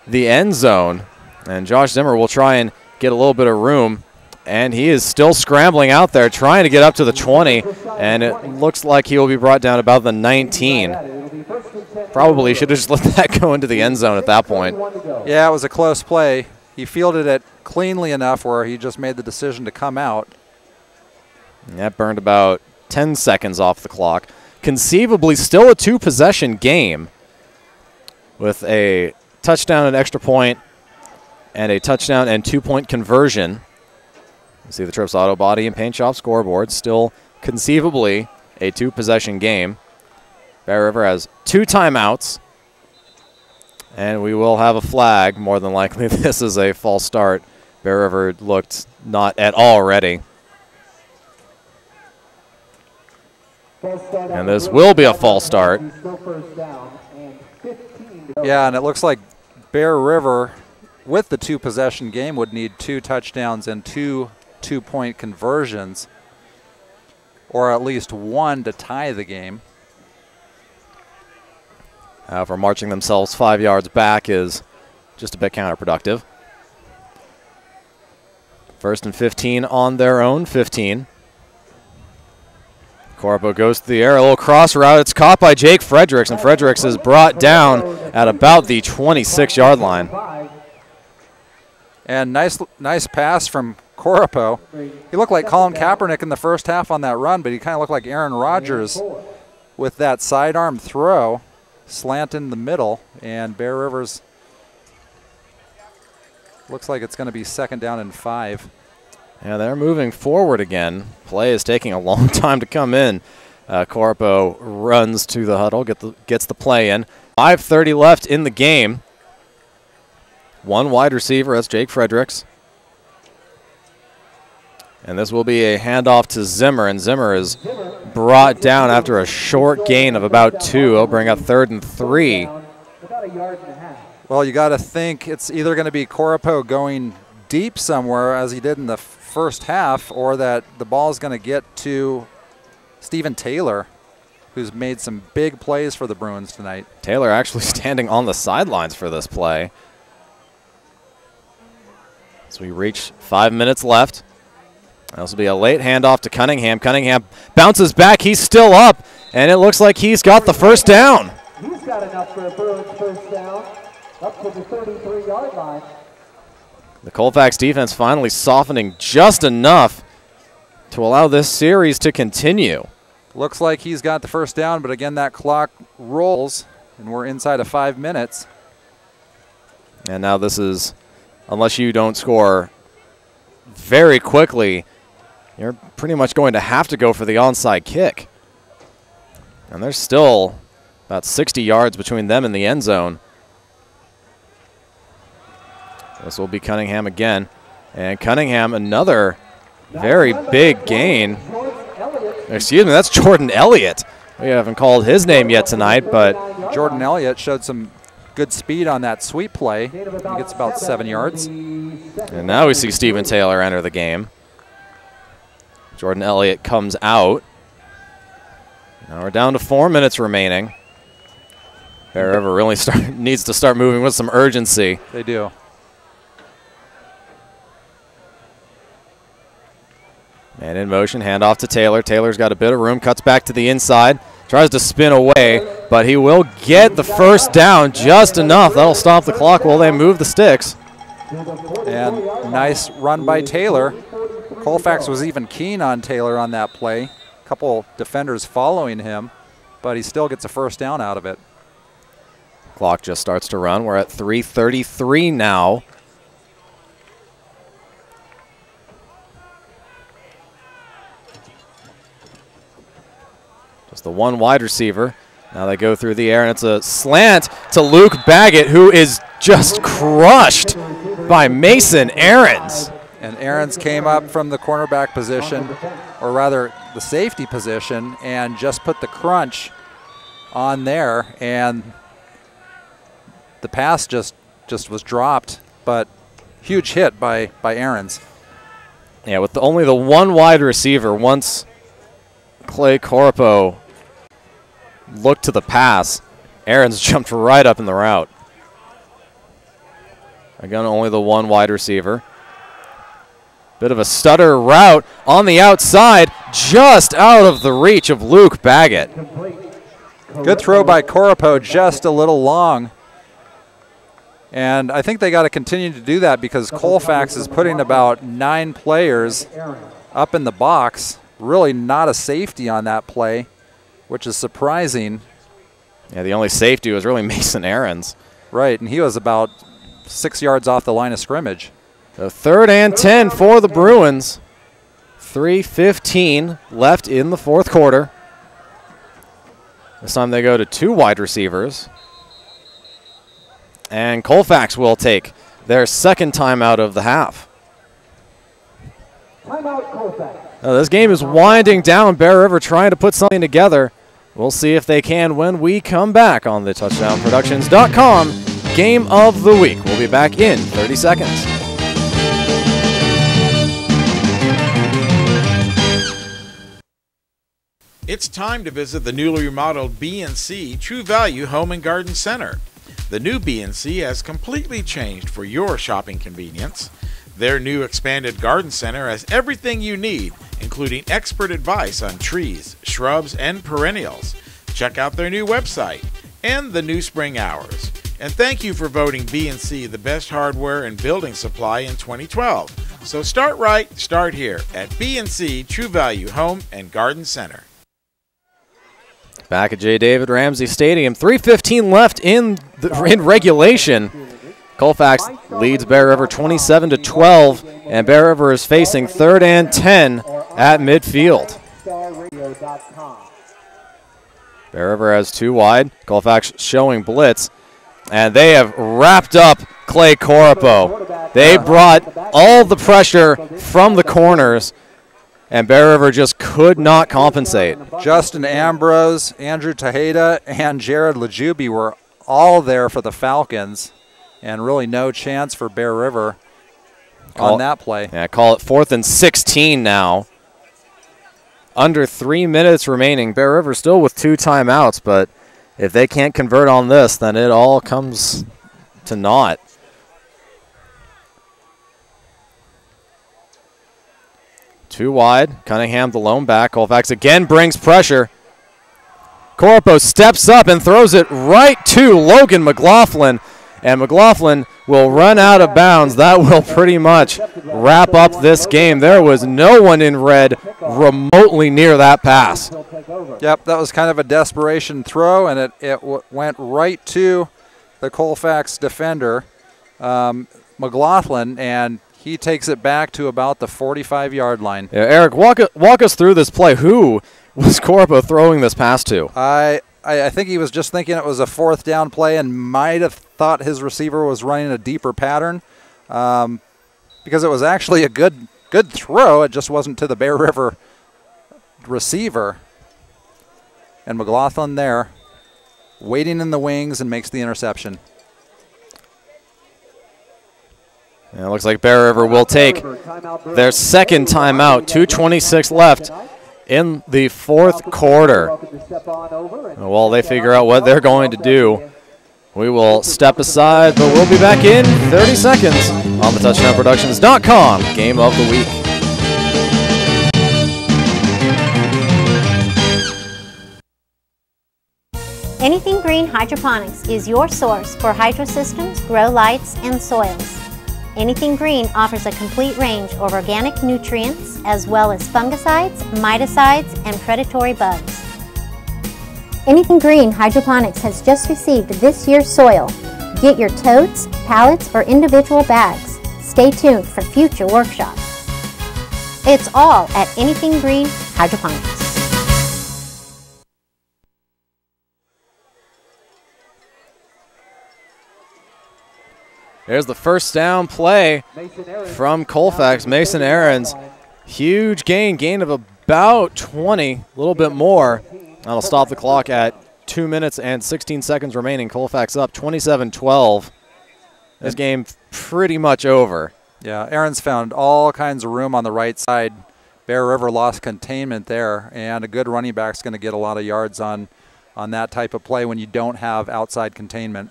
S1: the end zone. And Josh Zimmer will try and get a little bit of room. And he is still scrambling out there, trying to get up to the 20. And it looks like he will be brought down about the 19. Probably should have just let that go into the end zone at that point.
S2: Yeah, it was a close play. He fielded it cleanly enough where he just made the decision to come out.
S1: And that burned about 10 seconds off the clock. Conceivably still a 2-possession game with a touchdown and extra point and a touchdown and 2-point conversion. You see the Trips Auto Body and Paint Shop scoreboard. Still conceivably a 2-possession game. Bear River has 2 timeouts. And we will have a flag. More than likely this is a false start. Bear River looked not at all ready. And this will be a false start.
S2: Yeah, and it looks like Bear River, with the 2-possession game, would need 2 touchdowns and 2 2-point conversions, or at least 1 to tie the game.
S1: However, marching themselves 5 yards back is just a bit counterproductive. 1st and 15 on their own 15. Corpo goes to the air, a little cross route. It's caught by Jake Fredericks, and Fredericks is brought down at about the 26-yard line.
S2: And nice pass from Coropo. He looked like Colin Kaepernick in the first half on that run, but he kind of looked like Aaron Rodgers with that sidearm throw, slant in the middle, and Bear Rivers looks like it's going to be 2nd down and 5.
S1: Yeah, they're moving forward again. Play is taking a long time to come in. Coropo runs to the huddle, gets the play in. 5:30 left in the game. One wide receiver, that's Jake Fredericks. And this will be a handoff to Zimmer, and Zimmer is brought down after a short gain of about 2. He'll bring up 3rd and 3.
S2: Well, you got to think it's either going to be Coropo going deep somewhere, as he did in the first half, or that the ball is going to get to Stephen Taylor, who's made some big plays for the Bruins tonight.
S1: Taylor actually standing on the sidelines for this play. So we reach 5 minutes left. This will be a late handoff to Cunningham. Cunningham bounces back. He's still up, and it looks like he's got the first down.
S4: He's got enough for a Bruins first down, up to the 33-yard line.
S1: The Colfax defense finally softening just enough to allow this series to continue.
S2: Looks like he's got the first down, but again, that clock rolls, and we're inside of 5 minutes.
S1: And now this is, unless you don't score very quickly, you're pretty much going to have to go for the onside kick. And there's still about 60 yards between them and the end zone. This will be Cunningham again. And Cunningham, another very big gain. Excuse me, that's Jordan Elliott. We haven't called his name yet tonight, but
S2: Jordan Elliott showed some good speed on that sweep play. He gets about 7 yards.
S1: And now we see Stephen Taylor enter the game. Jordan Elliott comes out. Now we're down to 4 minutes remaining. Bear River really needs to start moving with some urgency.
S2: They do.
S1: Man in motion, handoff to Taylor. Taylor's got a bit of room, cuts back to the inside, tries to spin away, but he will get the first down just enough. That'll stop the clock while they move the sticks.
S2: And nice run by Taylor. Colfax was even keen on Taylor on that play. A couple defenders following him, but he still gets a first down out of it.
S1: Clock just starts to run. We're at 3:33 now. Just the one wide receiver. Now they go through the air, and it's a slant to Luke Baggett, who is just crushed by Mason Ahrens.
S2: And Ahrens came up from the cornerback position, or rather the safety position, and just put the crunch on there, and the pass just was dropped, but huge hit by Ahrens.
S1: Yeah, with only the one wide receiver, once Clay Coropo looked to the pass, Ahrens jumped right up in the route. Again, only the one wide receiver. Bit of a stutter route on the outside, just out of the reach of Luke Baggett.
S2: Good throw by Coropo, just a little long. And I think they got to continue to do that because Colfax is putting about 9 players up in the box. Really not a safety on that play, which is surprising.
S1: Yeah, the only safety was really Mason Ahrens.
S2: Right, and he was about 6 yards off the line of scrimmage.
S1: So 3rd and 10 for the Bruins. 3:15 left in the fourth quarter. This time they go to 2 wide receivers. And Colfax will take their second timeout of the half.
S4: Timeout, Colfax.
S1: Now this game is winding down. Bear River trying to put something together. We'll see if they can when we come back on the TouchdownProductions.com Game of the Week. We'll be back in 30 seconds.
S5: It's time to visit the newly remodeled B&C True Value Home and Garden Center. The new B&C has completely changed for your shopping convenience. Their new expanded garden center has everything you need, including expert advice on trees, shrubs, and perennials. Check out their new website and the new spring hours. And thank you for voting B&C the best hardware and building supply in 2012. So start right, start here at B&C True Value Home and Garden Center.
S1: Back at J.David Ramsey Stadium, 3:15 left in regulation. Colfax leads Bear River 27-12, and Bear River is facing 3rd and 10 at midfield. Bear River has 2 wide. Colfax showing blitz, and they have wrapped up Clay Coropo. They brought all the pressure from the corners, and Bear River just could not compensate.
S2: Justin Ambrose, Andrew Tejeda, and Jared Lajubi were all there for the Falcons, and really no chance for Bear River on that play.
S1: Yeah, call it 4th and 16 now. Under 3 minutes remaining. Bear River still with 2 timeouts, but if they can't convert on this, then it all comes to naught. Two wide. Cunningham, the lone back. Colfax again brings pressure. Corpo steps up and throws it right to Logan McLaughlin. And McLaughlin will run out of bounds. That will pretty much wrap up this game. There was no one in red remotely near that pass.
S2: Yep, that was kind of a desperation throw, and it went right to the Colfax defender, McLaughlin, and he takes it back to about the 45-yard line.
S1: Yeah, Eric, walk us through this play. Who was Corpo throwing this pass to?
S2: I think he was just thinking it was a 4th down play and might have thought his receiver was running a deeper pattern because it was actually a good throw. It just wasn't to the Bear River receiver. And McLaughlin there, waiting in the wings, and makes the interception.
S1: And it looks like Bear River will take their 2nd timeout. 2:26 left in the 4th quarter. While they figure out what they're going to do, we will step aside, but we'll be back in 30 seconds on the TouchdownProductions.com Game of the Week.
S6: Anything Green Hydroponics is your source for hydro systems, grow lights, and soils. Anything Green offers a complete range of organic nutrients as well as fungicides, miticides, and predatory bugs. Anything Green Hydroponics has just received this year's soil. Get your totes, pallets, or individual bags. Stay tuned for future workshops. It's all at Anything Green Hydroponics.
S1: There's the first down play from Colfax. Mason Aarons, huge gain of about 20, a little bit more. That'll stop the clock at 2 minutes and 16 seconds remaining. Colfax up 27-12. This game pretty much over.
S2: Yeah, Aarons found all kinds of room on the right side. Bear River lost containment there, and a good running back's going to get a lot of yards on that type of play when you don't have outside containment.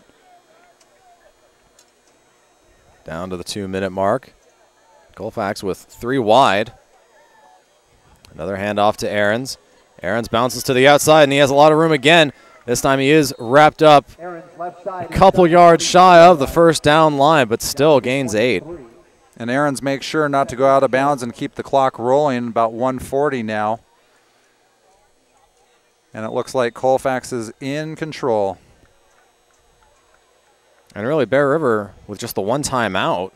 S1: Down to the 2-minute mark. Colfax with 3 wide. Another handoff to Aarons. Aarons bounces to the outside, and he has a lot of room again. This time he is wrapped up a couple yards shy of the first down line, but still gains 8.
S2: And Aarons makes sure not to go out of bounds and keep the clock rolling, about 1:40 now. And it looks like Colfax is in control.
S1: And really, Bear River with just the 1 timeout.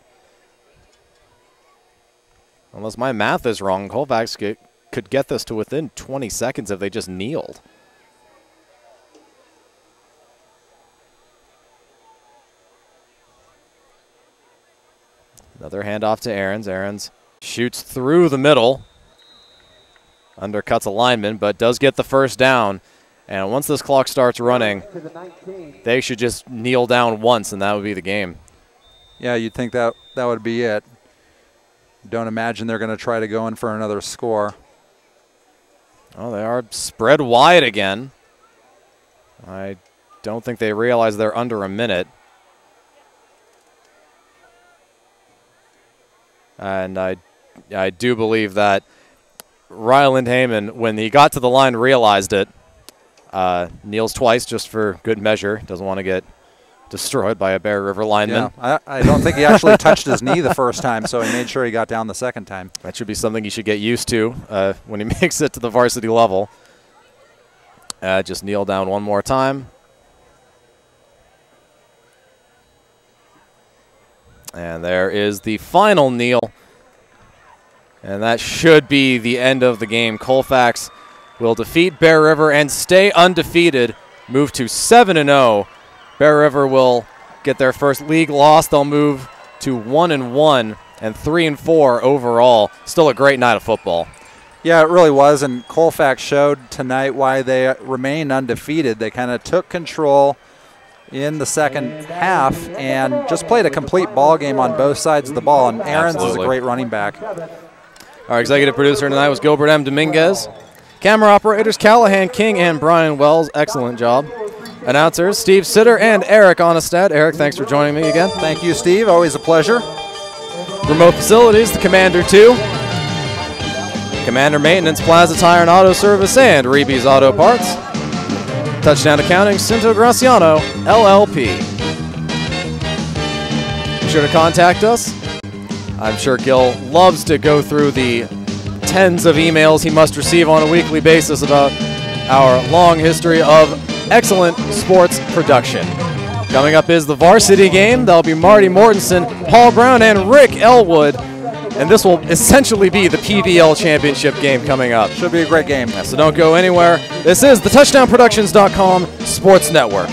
S1: Unless my math is wrong, Colfax could get this to within 20 seconds if they just kneeled. Another handoff to Aarons. Aarons shoots through the middle. Undercuts a lineman, but does get the first down. And once this clock starts running, they should just kneel down once, and that would be the game.
S2: Yeah, you'd think that would be it. Don't imagine they're going to try to go in for another score.
S1: Oh, they are spread wide again. I don't think they realize they're under a minute. And I do believe that Ryland Heyman, when he got to the line, realized it. Kneels twice just for good measure. Doesn't want to get destroyed by a Bear River lineman.
S2: Yeah, I don't think he actually touched his knee the first time, so he made sure he got down the second time.
S1: That should be something he should get used to when he makes it to the varsity level. Just kneel down one more time. And there is the final kneel. And that should be the end of the game. Colfax will defeat Bear River and stay undefeated, move to 7-0. Bear River will get their first league loss. They'll move to 1-1 and 3-4 overall. Still a great night of football.
S2: Yeah, it really was, and Colfax showed tonight why they remain undefeated. They kind of took control in the second half and just played a complete ball game on both sides of the ball, and Aarons is a great running back.
S1: Our executive producer tonight was Gilbert M. Dominguez. Camera operators Callahan, King, and Brian Wells. Excellent job. Announcers Steve Sitter and Eric Onestad. Eric, thanks for joining me again.
S2: Thank you, Steve. Always a pleasure.
S1: Remote facilities, the Commander 2. Commander Maintenance, Plaza Tire and Auto Service, and Reeby's Auto Parts. Touchdown Accounting, Cinto Graciano, LLP. Be sure to contact us. I'm sure Gil loves to go through the tens of emails he must receive on a weekly basis about our long history of excellent sports production. Coming up is the varsity game. That'll be Marty Mortensen, Paul Brown, and Rick Elwood. And this will essentially be the PVL championship game coming up.
S2: Should be a great game.
S1: So don't go anywhere. This is the TouchdownProductions.com Sports Network.